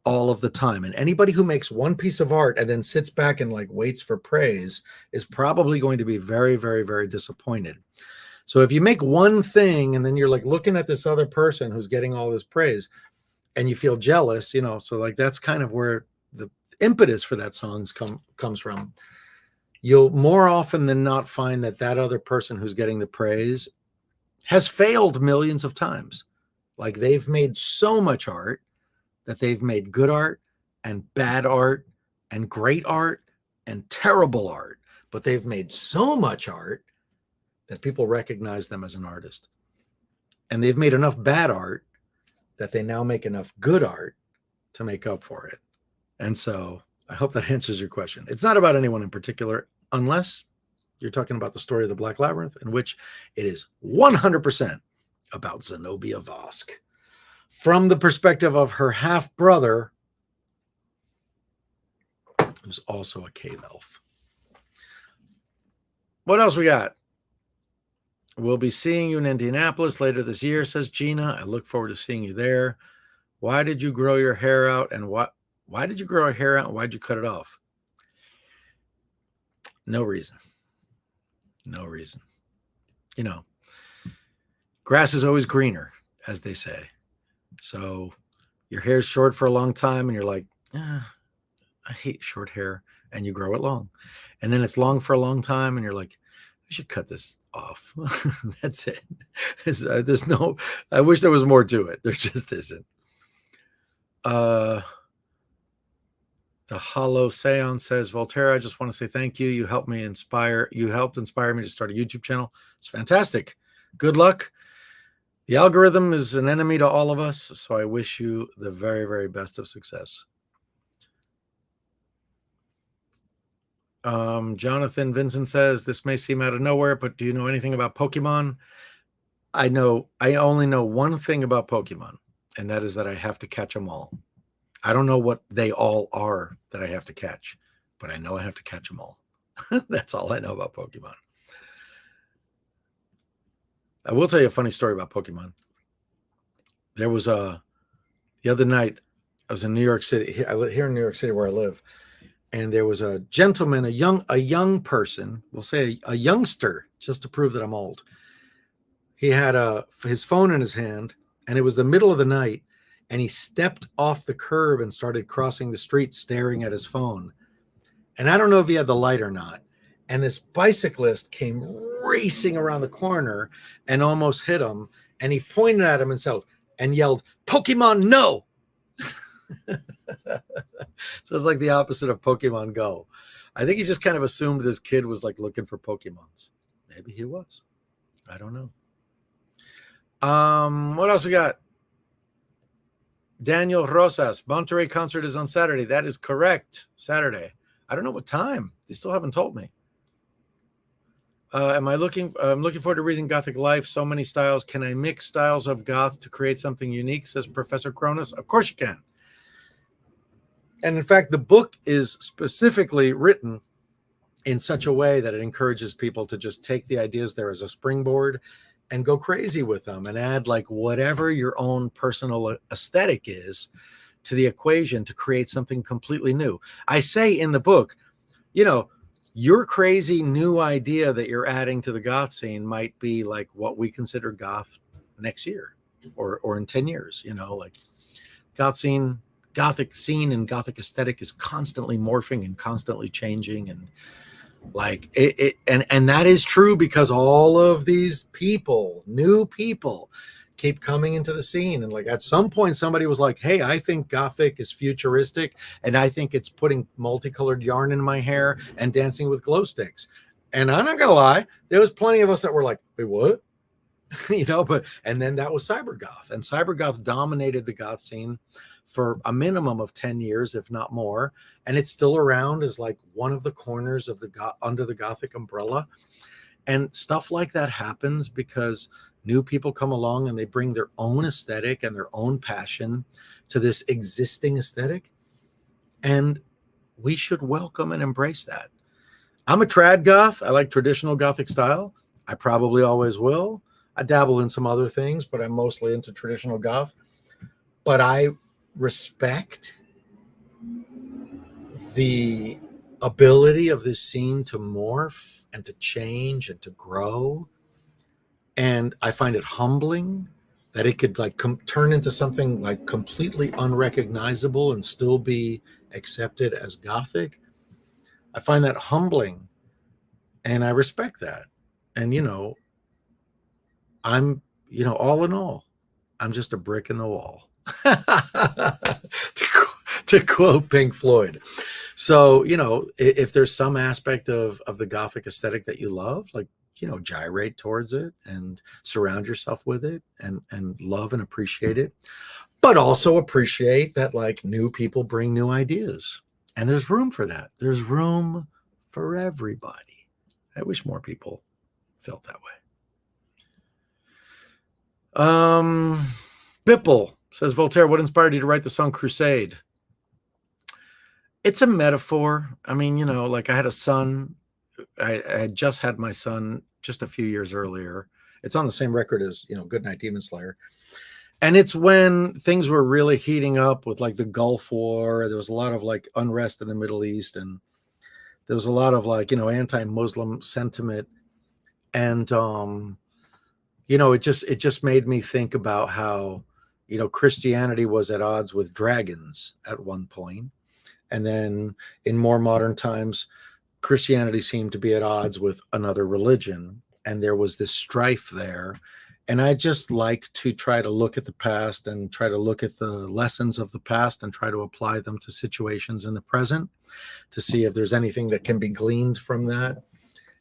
all of the time. And anybody who makes one piece of art and then sits back and like waits for praise is probably going to be very, very, very disappointed. So if you make one thing and then you're like looking at this other person who's getting all this praise and you feel jealous, so like that's kind of where the impetus for that song comes from. you'll more often than not find that that other person who's getting the praise has failed millions of times. Like they've made so much art that they've made good art and bad art and great art and terrible art, but they've made so much art that people recognize them as an artist. And they've made enough bad art that they now make enough good art to make up for it. And so I hope that answers your question. It's not about anyone in particular, unless you're talking about the story of the Black Labyrinth, in which it is 100% about Zenobia Vosk from the perspective of her half-brother, who's also a cave elf. What else we got? We'll be seeing you in Indianapolis later this year, says Gina. I look forward to seeing you there. Why did you grow your hair out, and why did you grow your hair out, and why did you cut it off? No reason. No reason. You know, grass is always greener, as they say. So your hair's short for a long time and you're like, I hate short hair, and you grow it long. And then it's long for a long time and you're like, I should cut this off. That's it. There's no, I wish there was more to it. There just isn't. The Hollow Seance says, Voltaire, I just want to say thank you. You helped inspire me to start a YouTube channel. It's fantastic. Good luck. The algorithm is an enemy to all of us, so I wish you the very, very best of success. Jonathan Vincent says, this may seem out of nowhere, but do you know anything about Pokemon? I only know one thing about Pokemon, and that is that I have to catch them all. I don't know what they all are that I have to catch, but I know I have to catch them all. That's all I know about Pokemon. I will tell you a funny story about Pokemon. There was the other night, I was in New York City. I live here in New York City where I live. And there was a gentleman, a young person, we'll say a youngster, just to prove that I'm old. He had his phone in his hand, and it was the middle of the night, and he stepped off the curb and started crossing the street staring at his phone. And I don't know if he had the light or not. And this bicyclist came racing around the corner and almost hit him. And he pointed at him and yelled, Pokemon, no! So it's like the opposite of Pokemon Go. I think he just kind of assumed this kid was like looking for Pokemons. Maybe he was. I don't know. What else we got? Daniel Rosas, Monterey concert is on Saturday. That is correct. Saturday. I don't know what time. They still haven't told me. I'm looking forward to reading Gothic Life. So many styles. Can I mix styles of goth to create something unique? Says Professor Cronus. Of course you can. And in fact, the book is specifically written in such a way that it encourages people to just take the ideas there as a springboard and go crazy with them and add like whatever your own personal aesthetic is to the equation to create something completely new. I say in the book, you know, your crazy new idea that you're adding to the goth scene might be like what we consider goth next year or in 10 years, you know, like Gothic scene and Gothic aesthetic is constantly morphing and constantly changing. And like and that is true because all of these people, new people, keep coming into the scene. And like at some point somebody was like, hey, I think Gothic is futuristic and I think it's putting multicolored yarn in my hair and dancing with glow sticks. And I'm not gonna lie, there was plenty of us that were like, wait, what? You know, and then that was cybergoth, and cybergoth dominated the goth scene for a minimum of 10 years, if not more. And it's still around as like one of the corners of under the Gothic umbrella. And stuff like that happens because new people come along and they bring their own aesthetic and their own passion to this existing aesthetic. And we should welcome and embrace that. I'm a trad goth. I like traditional Gothic style. I probably always will. I dabble in some other things, but I'm mostly into traditional goth. But I respect the ability of this scene to morph and to change and to grow. And I find it humbling that it could like turn into something like completely unrecognizable and still be accepted as Gothic. I find that humbling And I respect that. And, I'm, all in all, I'm just a brick in the wall. to quote Pink Floyd. So, if there's some aspect of the Gothic aesthetic that you love, like, gyrate towards it and surround yourself with it and love and appreciate it, but also appreciate that like new people bring new ideas. And there's room for that. There's room for everybody. I wish more people felt that way. Bipple says, Voltaire, what inspired you to write the song Crusade? It's a metaphor. I mean, like I had a son. I had just had my son just a few years earlier. It's on the same record as, Goodnight Demon Slayer. And it's when things were really heating up with like the Gulf War. There was a lot of like unrest in the Middle East, and there was a lot of like, anti-Muslim sentiment. And, it just made me think about how, Christianity was at odds with dragons at one point. And then in more modern times, Christianity seemed to be at odds with another religion. And there was this strife there. And I just like to try to look at the past and try to look at the lessons of the past and try to apply them to situations in the present to see if there's anything that can be gleaned from that.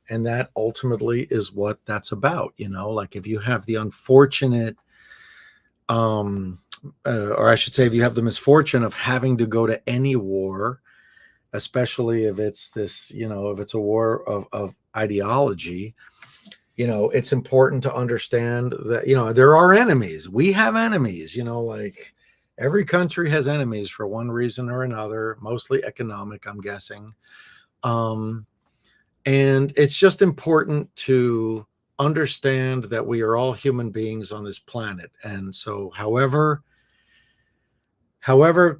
And that ultimately is what that's about. Like if you have the unfortunate, or I should say, if you have the misfortune of having to go to any war, especially if it's this, if it's a war of ideology, it's important to understand that, there are enemies. We have enemies, like every country has enemies for one reason or another, mostly economic, I'm guessing. And it's just important to understand that we are all human beings on this planet. And so however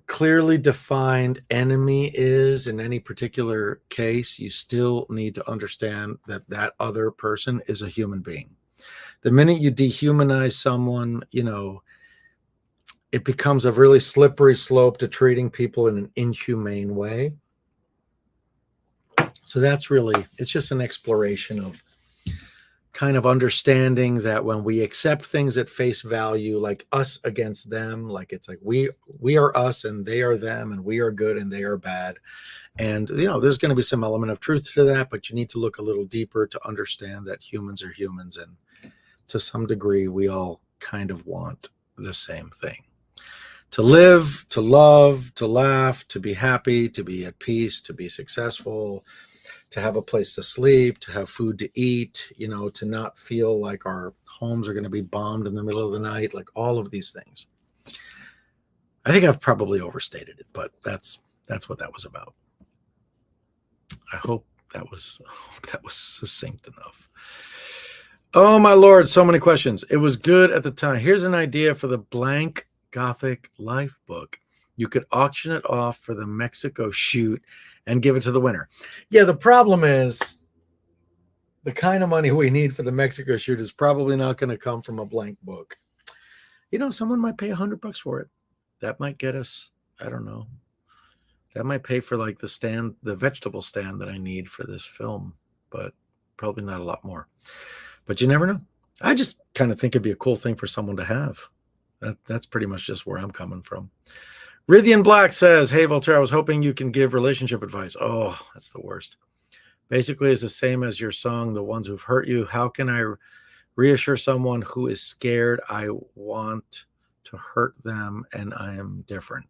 clearly defined enemy is in any particular case, you still need to understand that that other person is a human being. The minute you dehumanize someone, it becomes a really slippery slope to treating people in an inhumane way. So it's just an exploration of kind of understanding that when we accept things at face value, like us against them, like it's like we are us and they are them, and we are good and they are bad. And, there's going to be some element of truth to that, but you need to look a little deeper to understand that humans are humans. And to some degree, we all kind of want the same thing: to live, to love, to laugh, to be happy, to be at peace, to be successful, to have a place to sleep, to have food to eat, to not feel like our homes are going to be bombed in the middle of the night, like all of these things. I think I've probably overstated it, but that's what that was about. I hope that was succinct enough. Oh my Lord, so many questions. It was good at the time. Here's an idea for the blank Gothic Life book. You could auction it off for the Mexico shoot and give it to the winner. Yeah, the problem is the kind of money we need for the Mexico shoot is probably not going to come from a blank book. Someone might pay $100 for it. That might get us, I don't know. That might pay for like the vegetable stand that I need for this film, but probably not a lot more. But you never know. I just kind of think it'd be a cool thing for someone to have. That's pretty much just where I'm coming from. Rithian Black says, hey, Voltaire, I was hoping you can give relationship advice. Oh, that's the worst. Basically, it's the same as your song, The Ones Who've Hurt You. How can I reassure someone who is scared I want to hurt them and I am different?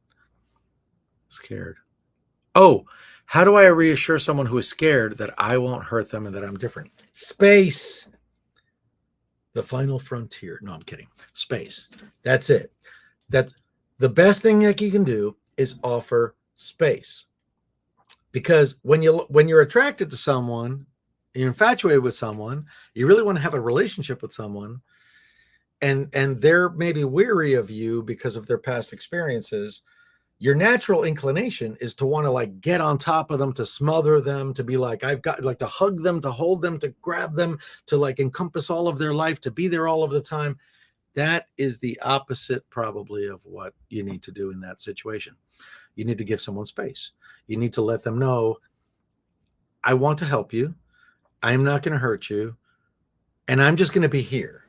Scared. Oh, how do I reassure someone who is scared that I won't hurt them and that I'm different? Space. The final frontier. No, I'm kidding. Space. That's it. That's the best thing that you can do is offer space. Because when you're attracted to someone, you're infatuated with someone, you really want to have a relationship with someone, and they're maybe weary of you because of their past experiences, your natural inclination is to want to like get on top of them, to smother them, to be like, I've got like to hug them, to hold them, to grab them, to like encompass all of their life, to be there all of the time. That is the opposite probably of what you need to do in that situation. You need to give someone space. You need to let them know, I want to help you. I'm not going to hurt you. And I'm just going to be here.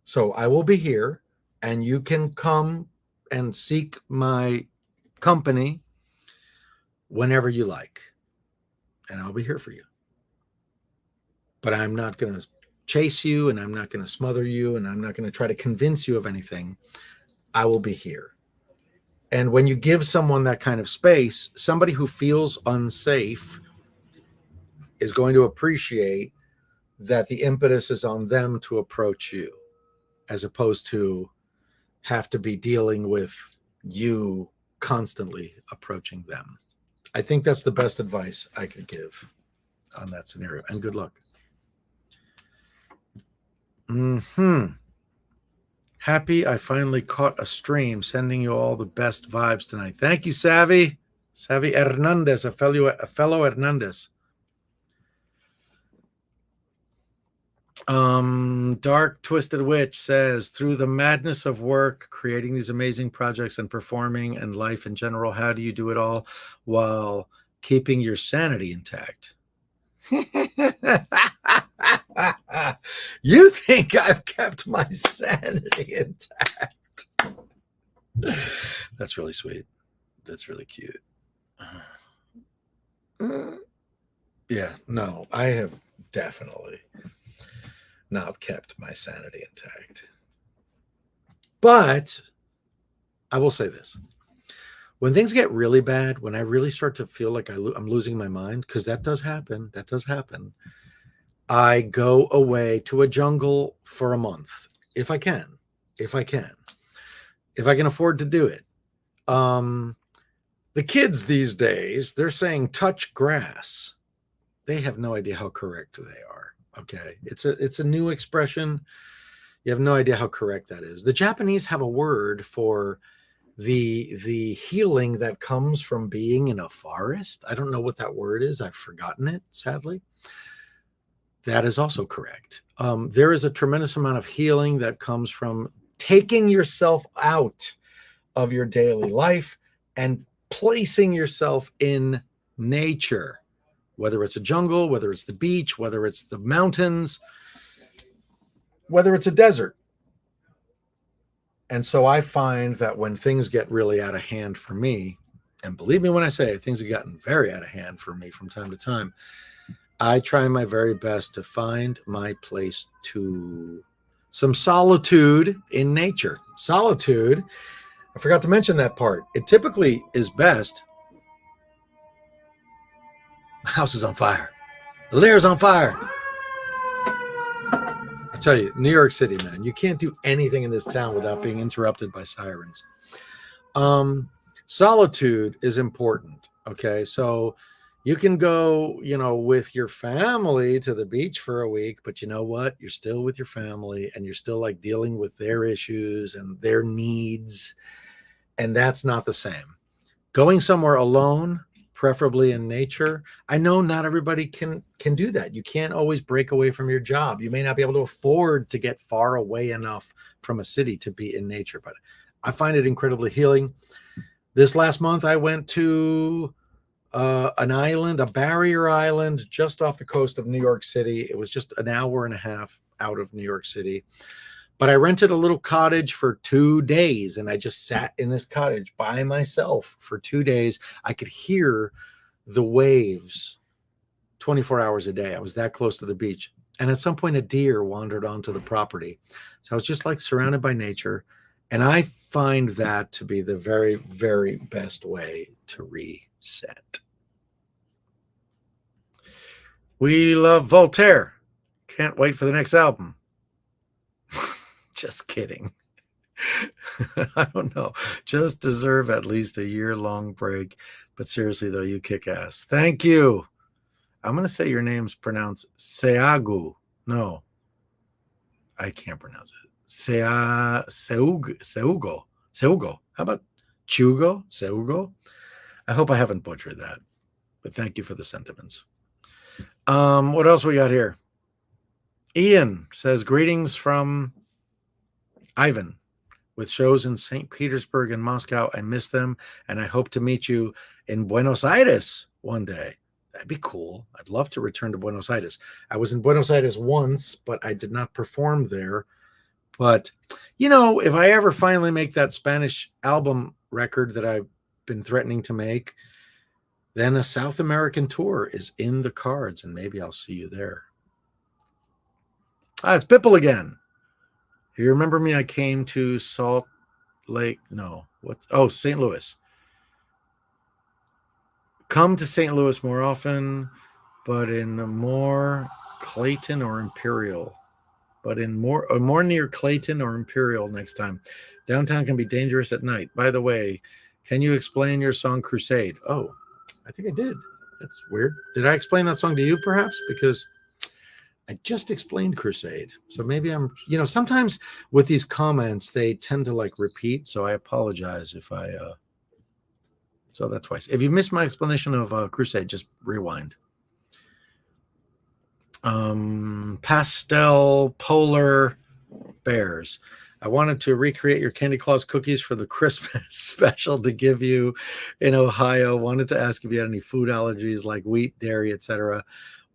So I will be here, and you can come and seek my company whenever you like. And I'll be here for you. But I'm not going to chase you, and I'm not going to smother you, and I'm not going to try to convince you of anything. I will be here. And when you give someone that kind of space, somebody who feels unsafe is going to appreciate that the impetus is on them to approach you, as opposed to have to be dealing with you constantly approaching them. I think that's the best advice I could give on that scenario. And good luck. Happy I finally caught a stream. Sending you all the best vibes tonight. Thank you, Savvy. Savvy Hernandez, a fellow Hernandez. Dark Twisted Witch says, through the madness of work, creating these amazing projects and performing and life in general, how do you do it all while keeping your sanity intact? You think I've kept my sanity intact? That's really sweet. That's really cute. Yeah, no, I have definitely not kept my sanity intact. But I will say this. When things get really bad, when I really start to feel like I'm losing my mind, because that does happen, I go away to a jungle for a month, if I can afford to do it. The kids these days, they're saying touch grass. They have no idea how correct they are. Okay. It's a new expression. You have no idea how correct that is. The Japanese have a word for the healing that comes from being in a forest. I don't know what that word is. I've forgotten it, sadly. That is also correct. There is a tremendous amount of healing that comes from taking yourself out of your daily life and placing yourself in nature, whether it's a jungle, whether it's the beach, whether it's the mountains, whether it's a desert. And so I find that when things get really out of hand for me, and believe me when I say things have gotten very out of hand for me from time to time, I try my very best to find my place to some solitude in nature. Solitude, I forgot to mention that part. It typically is best. The house is on fire. The lair's on fire. I tell you, New York City, man, you can't do anything in this town without being interrupted by sirens. Solitude is important. Okay. So you can go, with your family to the beach for a week, but you know what? You're still with your family and you're still like dealing with their issues and their needs. And that's not the same. Going somewhere alone, preferably in nature. I know not everybody can do that. You can't always break away from your job. You may not be able to afford to get far away enough from a city to be in nature, but I find it incredibly healing. This last month, I went to an island, a barrier island, just off the coast of New York City. It was just an hour and a half out of New York City. But I rented a little cottage for 2 days, and I just sat in this cottage by myself for 2 days. I could hear the waves 24 hours a day. I was that close to the beach. And at some point, a deer wandered onto the property. So I was just like surrounded by nature. And I find that to be the very, very best way to reset. We love Voltaire. Can't wait for the next album. Just kidding. I don't know. Just deserve at least a year-long break. But seriously, though, you kick ass. Thank you. I'm going to say your name's pronounced Seagu. No, I can't pronounce it. Seugo. How about Chugo? Seugo? I hope I haven't butchered that. But thank you for the sentiments. What else we got here? Ian says, greetings from Ivan. With shows in St. Petersburg and Moscow, I miss them, and I hope to meet you in Buenos Aires one day. That'd be cool. I'd love to return to Buenos Aires. I was in Buenos Aires once, but I did not perform there. But, if I ever finally make that Spanish album record that I've been threatening to make, then a South American tour is in the cards, and maybe I'll see you there. It's Bipple again. If you remember me, I came to Salt Lake. No, St. Louis. Come to St. Louis more often, but in more Clayton or Imperial. But in more near Clayton or Imperial next time. Downtown can be dangerous at night. By the way, can you explain your song Crusade? Oh, I think I did. That's weird. Did I explain that song to you, perhaps? Because I just explained Crusade. So maybe I'm, sometimes with these comments, they tend to repeat. So I apologize if I saw that twice. If you missed my explanation of Crusade, just rewind. Pastel polar bears. I wanted to recreate your Candy Claus cookies for the Christmas special to give you in Ohio. Wanted to ask if you had any food allergies like wheat, dairy, etc.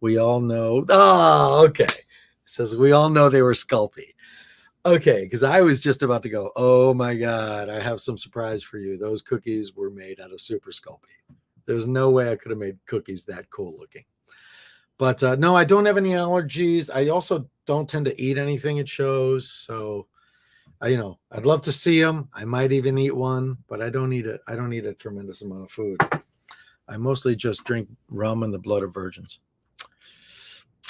We all know. Oh, okay. It says we all know they were Sculpey. Okay, because I was just about to go, oh my God, I have some surprise for you. Those cookies were made out of Super Sculpey. There's no way I could have made cookies that cool looking. But no, I don't have any allergies. I also don't tend to eat anything at shows. So, I'd love to see them. I might even eat one, but I don't eat a tremendous amount of food. I mostly just drink rum and the blood of virgins.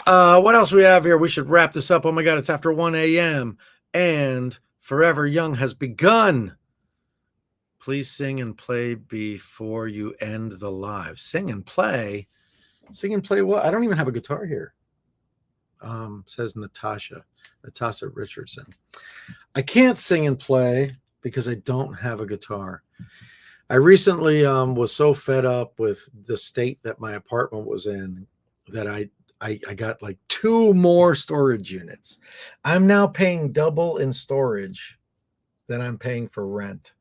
What else we have here? We should wrap this up. Oh my God, it's after 1 a.m. and Forever Young has begun. Please sing and play before you end the live. Sing and play? Sing and play what? I don't even have a guitar here. Says Natasha Richardson. I can't sing and play because I don't have a guitar. I recently was so fed up with the state that my apartment was in that I got 2 more storage units. I'm now paying double in storage than I'm paying for rent.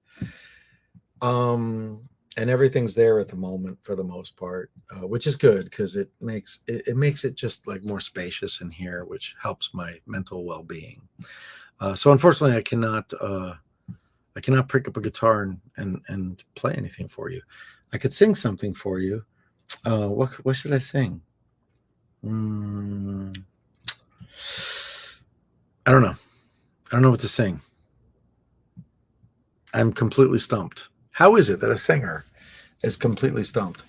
And everything's there at the moment for the most part, which is good because it makes it just more spacious in here, which helps my mental well-being. So unfortunately, I cannot pick up a guitar and play anything for you. I could sing something for you. What should I sing? I don't know. I don't know what to sing. I'm completely stumped. How is it that a singer is completely stumped?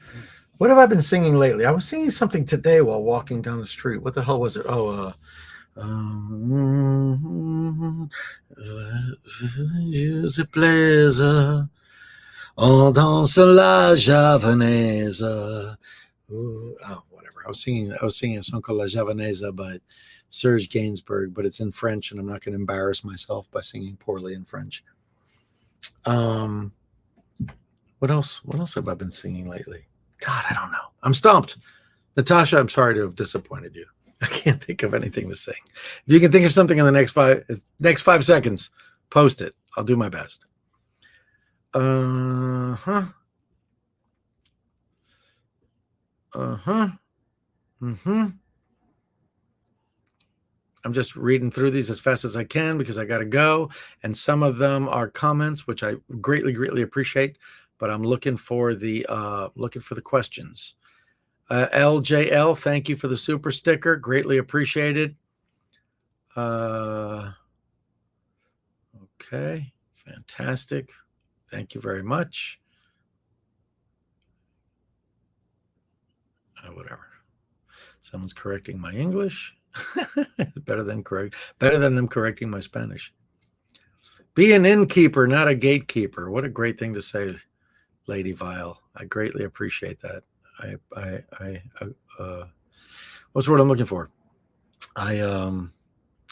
What have I been singing lately? I was singing something today while walking down the street. What the hell was it? Je plaise, on danse la javanaise. Whatever. I was singing a song called La Javanaise by Serge Gainsbourg, but it's in French, and I'm not going to embarrass myself by singing poorly in French. What else have I been singing lately? God, I don't know. I'm stumped. Natasha, I'm sorry to have disappointed you. I can't think of anything to sing. If you can think of something in the next 5 seconds, post it. I'll do my best. I'm just reading through these as fast as I can because I got to go. And some of them are comments, which I greatly, greatly appreciate. But I'm looking for the questions. LJL, thank you for the super sticker. Greatly appreciated. Okay, fantastic. Thank you very much. Whatever. Someone's correcting my English. better than them correcting my Spanish. Be an innkeeper, not a gatekeeper. What a great thing to say, Lady Vile. I greatly appreciate that. What's the word I'm looking for? I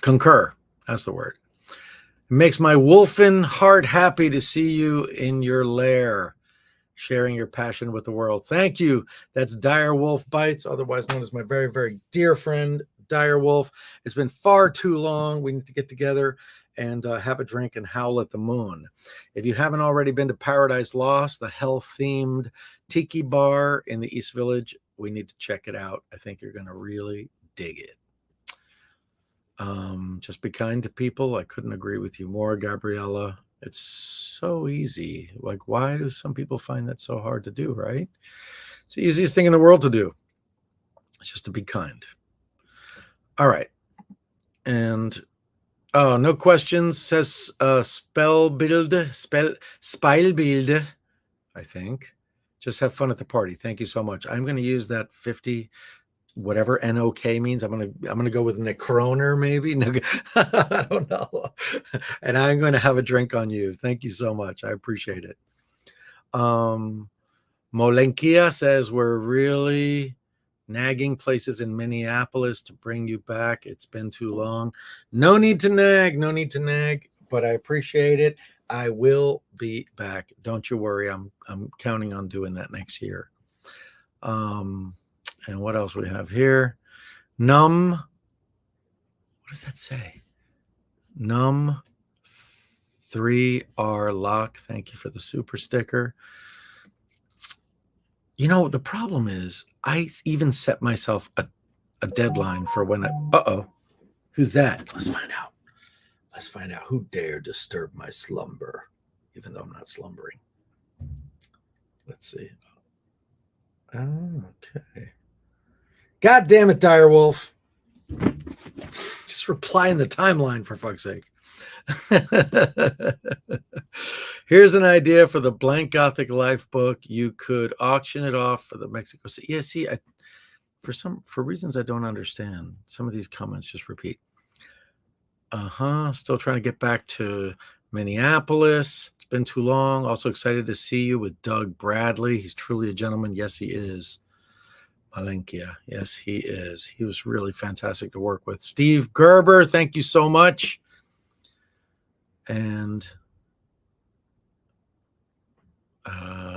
concur. That's the word. It makes my wolfen heart happy to see you in your lair, sharing your passion with the world. Thank you. That's Dire Wolf Bites, otherwise known as my very, very dear friend, Dire Wolf. It's been far too long. We need to get together and have a drink and howl at the moon. If you haven't already been to Paradise Lost, the hell-themed tiki bar in the East Village We need to check it out. I think you're going to really dig it. Just be kind to people. I couldn't agree with you more, Gabriella. It's so easy. Like, why do some people find that so hard to do, right? It's the easiest thing in the world to do. It's just to be kind. All right. And oh, no questions, says Spellbild, I think. Just have fun at the party. Thank you so much. I'm going to use that 50, whatever NOK means. I'm gonna go with Necroner, maybe. I don't know. And I'm going to have a drink on you. Thank you so much. I appreciate it. Molenkia says we're really nagging places in Minneapolis to bring you back. It's been too long. No need to nag. No need to nag. But I appreciate it. I will be back. Don't you worry. I'm counting on doing that next year. And what else we have here? What does that say? 3R Lock. Thank you for the super sticker. You know, the problem is I even set myself a deadline for when who's that? Let's find out. Let's find out who dare disturb my slumber, even though I'm not slumbering. Let's see. Okay. God damn it, Direwolf. Just reply in the timeline, for fuck's sake. Here's an idea for the blank Gothic Life book. You could auction it off for the Mexico City. Yeah, see, for reasons I don't understand, some of these comments just repeat. Still trying to get back to Minneapolis. It's been too long. Also excited to see you with Doug Bradley. He's truly a gentleman. Yes, he is. Malenkia. Yes, he is. He was really fantastic to work with. Steve Gerber, thank you so much. And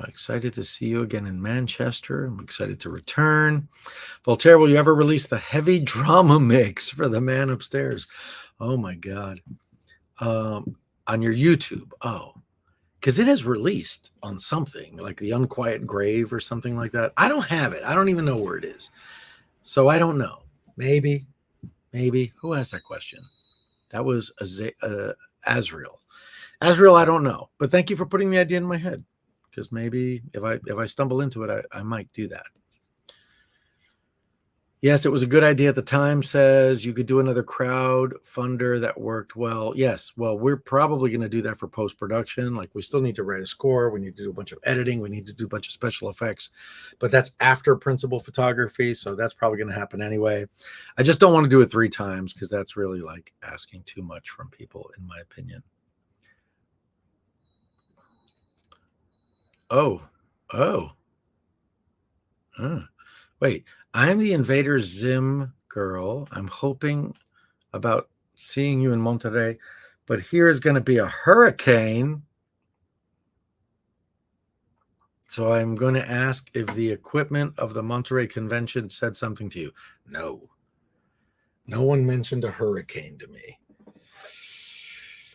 excited to see you again in Manchester. I'm excited to return. Voltaire, will you ever release the heavy drama mix for the man upstairs? Oh, my God. On your YouTube. Oh, because it is released on something like The Unquiet Grave or something like that. I don't have it. I don't even know where it is. So I don't know. Maybe. Who asked that question? That was Azrael. Azrael, I don't know. But thank you for putting the idea in my head. Because maybe if I stumble into it, I might do that. Yes, it was a good idea at the time, says you could do another crowd funder that worked well. Yes, well, we're probably going to do that for post-production. Like, we still need to write a score. We need to do a bunch of editing. We need to do a bunch of special effects. But that's after principal photography, so that's probably going to happen anyway. I just don't want to do it 3 times because that's really like asking too much from people, in my opinion. Wait. I'm the Invader Zim girl. I'm hoping about seeing you in Monterrey, but here is going to be a hurricane. So I'm going to ask if the equipment of the Monterrey convention said something to you. No. No one mentioned a hurricane to me.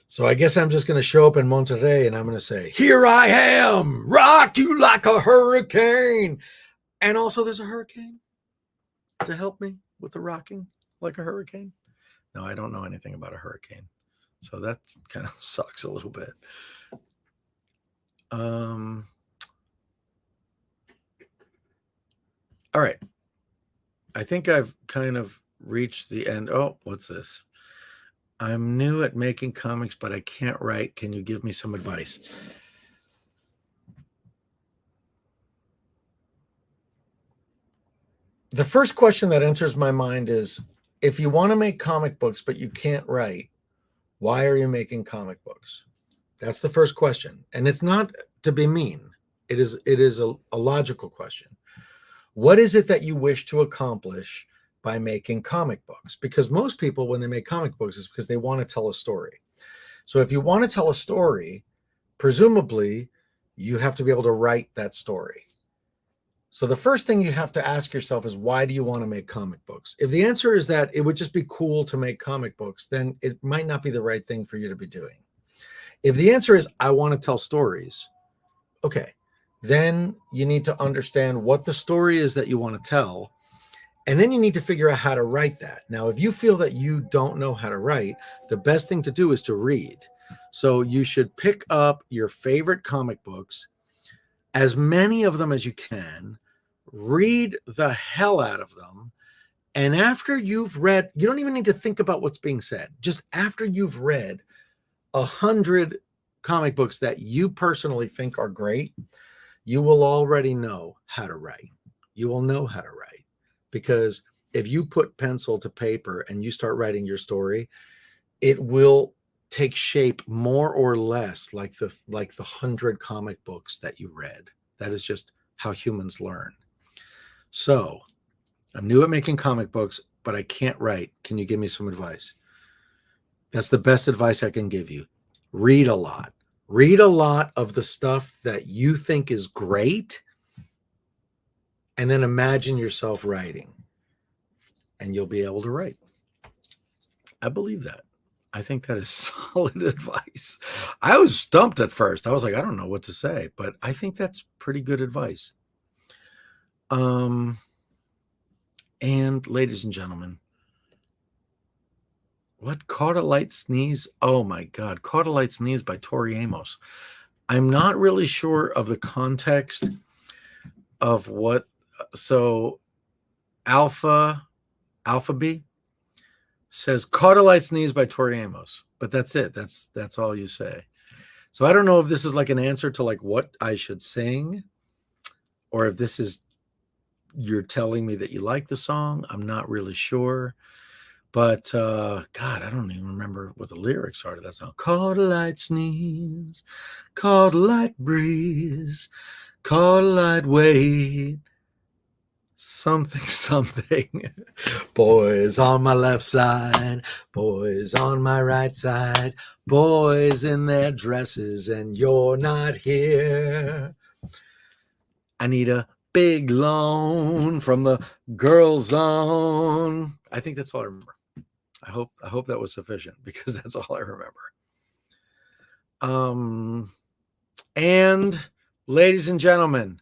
So I guess I'm just going to show up in Monterrey and I'm going to say, here I am, rock you like a hurricane. And also there's a hurricane to help me with the rocking like a hurricane. No, I don't know anything about a hurricane. So that kind of sucks a little bit. All right. I think I've kind of reached the end. Oh, what's this? I'm new at making comics, but I can't write. Can you give me some advice? The first question that enters my mind is, if you want to make comic books, but you can't write, why are you making comic books? That's the first question. And it's not to be mean. It is a logical question. What is it that you wish to accomplish by making comic books? Because most people, when they make comic books, is because they want to tell a story. So if you want to tell a story, presumably you have to be able to write that story. So the first thing you have to ask yourself is, why do you want to make comic books? If the answer is that it would just be cool to make comic books, then it might not be the right thing for you to be doing. If the answer is, I want to tell stories, okay, Then you need to understand what the story is that you want to tell. And then you need to figure out how to write that. Now, if you feel that you don't know how to write, the best thing to do is to read. So you should pick up your favorite comic books, as many of them as you can, read the hell out of them. And after you've read, you don't even need to think about what's being said. Just after you've read 100 comic books that you personally think are great, you will already know how to write. You will know how to write. Because if you put pencil to paper and you start writing your story, it will take shape more or less like the 100 comic books that you read. That is just how humans learn. So I'm new at making comic books, but I can't write. Can you give me some advice? That's the best advice I can give you. Read a lot. Read a lot of the stuff that you think is great, and then imagine yourself writing, and you'll be able to write. I believe that. I think that is solid advice. I was stumped at first. I was like, I don't know what to say, but I think that's pretty good advice. And ladies and gentlemen, what? Caught a Light Sneeze? Oh my God. Caught a Light Sneeze by Tori Amos. I'm not really sure of the context of what. So Alpha B says Caught a Light Sneeze by Tori Amos, but that's it. That's all you say. So I don't know if this is like an answer to like what I should sing, or if this is you're telling me that you like the song. I'm not really sure. But God, I don't even remember what the lyrics are to that song. Caught a light sneeze, caught a light breeze, caught a light weight, something. Boys on my left side, boys on my right side, boys in their dresses, and you're not here. I need a big loan from the girls' zone. I think that's all I remember. I hope that was sufficient, because that's all I remember. And ladies and gentlemen,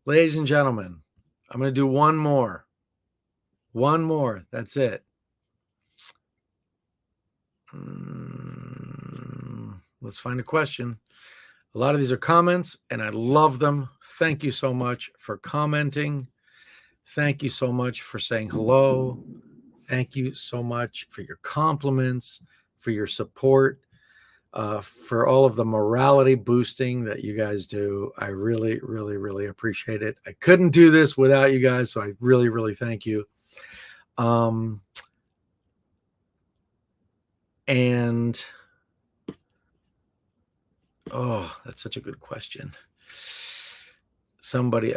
I'm going to do one more. That's it. Let's find a question. A lot of these are comments, and I love them. Thank you so much for commenting. Thank you so much for saying hello. Thank you so much for your compliments, for your support, for all of the morality boosting that you guys do. I really, really, really appreciate it. I couldn't do this without you guys, so I really, really thank you. And oh, that's such a good question. Somebody,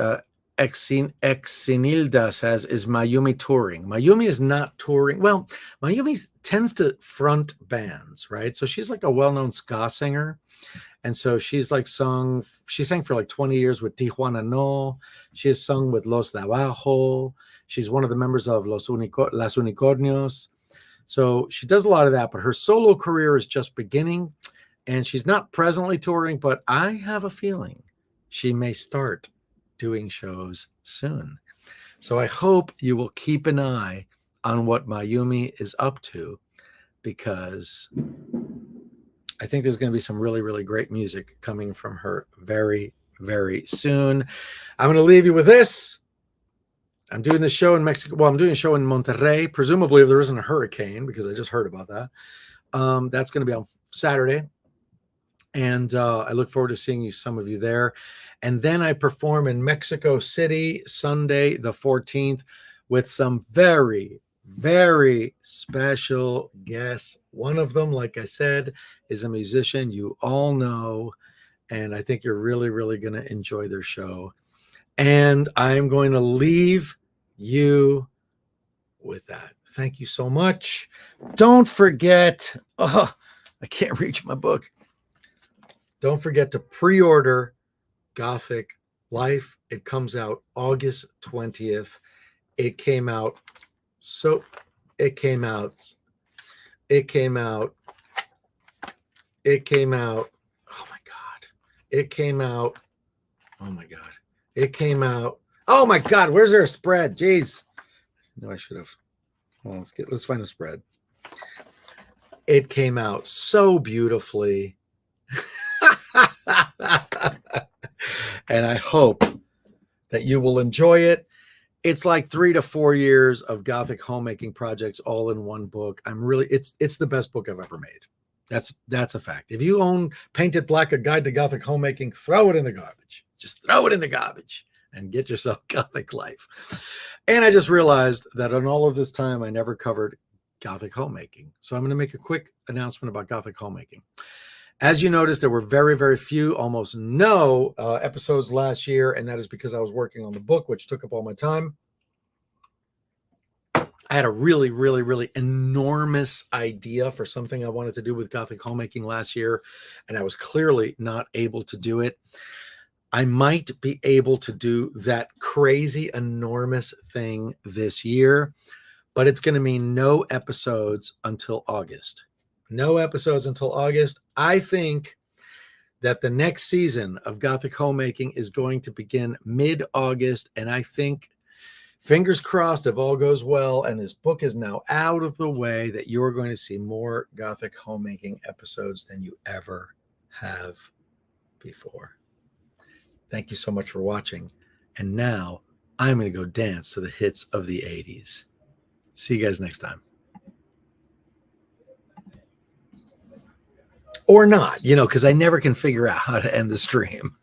Exinilda says, is Mayumi touring? Mayumi is not touring. Well, Mayumi tends to front bands, right? So she's like a well-known ska singer. And so she's like she sang for like 20 years with Tijuana No. She has sung with Los de Abajo. She's one of the members of Las Unicornios. So she does a lot of that, but her solo career is just beginning, and she's not presently touring, but I have a feeling she may start doing shows soon. So I hope you will keep an eye on what Mayumi is up to, because I think there's going to be some really, really great music coming from her very, very soon. I'm going to leave you with this. I'm doing this show in Mexico. Well, I'm doing a show in Monterrey, presumably if there isn't a hurricane, because I just heard about that. That's going to be on Saturday. And I look forward to seeing some of you there. And then I perform in Mexico City Sunday, the 14th, with some very, very special guests. One of them, like I said, is a musician you all know, and I think you're really, really going to enjoy their show. And I'm going to leave you with that. Thank you so much. Don't forget, I can't reach my book. Don't forget to pre-order Gothic Life. It comes out August 20th. It came out. Oh my God. It came out Oh my God. It came out. Oh my God. Where's there a spread? Jeez. No, I should have. Well, let's find a spread. It came out so beautifully. And I hope that you will enjoy it. It's like 3 to 4 years of Gothic homemaking projects all in one book. It's the best book I've ever made. That's a fact. If you own Painted Black, A Guide to Gothic Homemaking, throw it in the garbage. Just throw it in the garbage and get yourself Gothic Life. And I just realized that in all of this time, I never covered Gothic homemaking. So I'm going to make a quick announcement about Gothic homemaking. As you noticed, there were very, very few, almost no episodes last year, and that is because I was working on the book, which took up all my time. I had a really, really, really enormous idea for something I wanted to do with Gothic homemaking last year, and I was clearly not able to do it. I might be able to do that crazy, enormous thing this year, but it's going to mean no episodes until August. No episodes until August. I think that the next season of Gothic Homemaking is going to begin mid-August, and I think, fingers crossed, if all goes well, and this book is now out of the way, that you're going to see more Gothic Homemaking episodes than you ever have before. Thank you so much for watching. And now I'm going to go dance to the hits of the 80s. See you guys next time. Or not, because I never can figure out how to end the stream.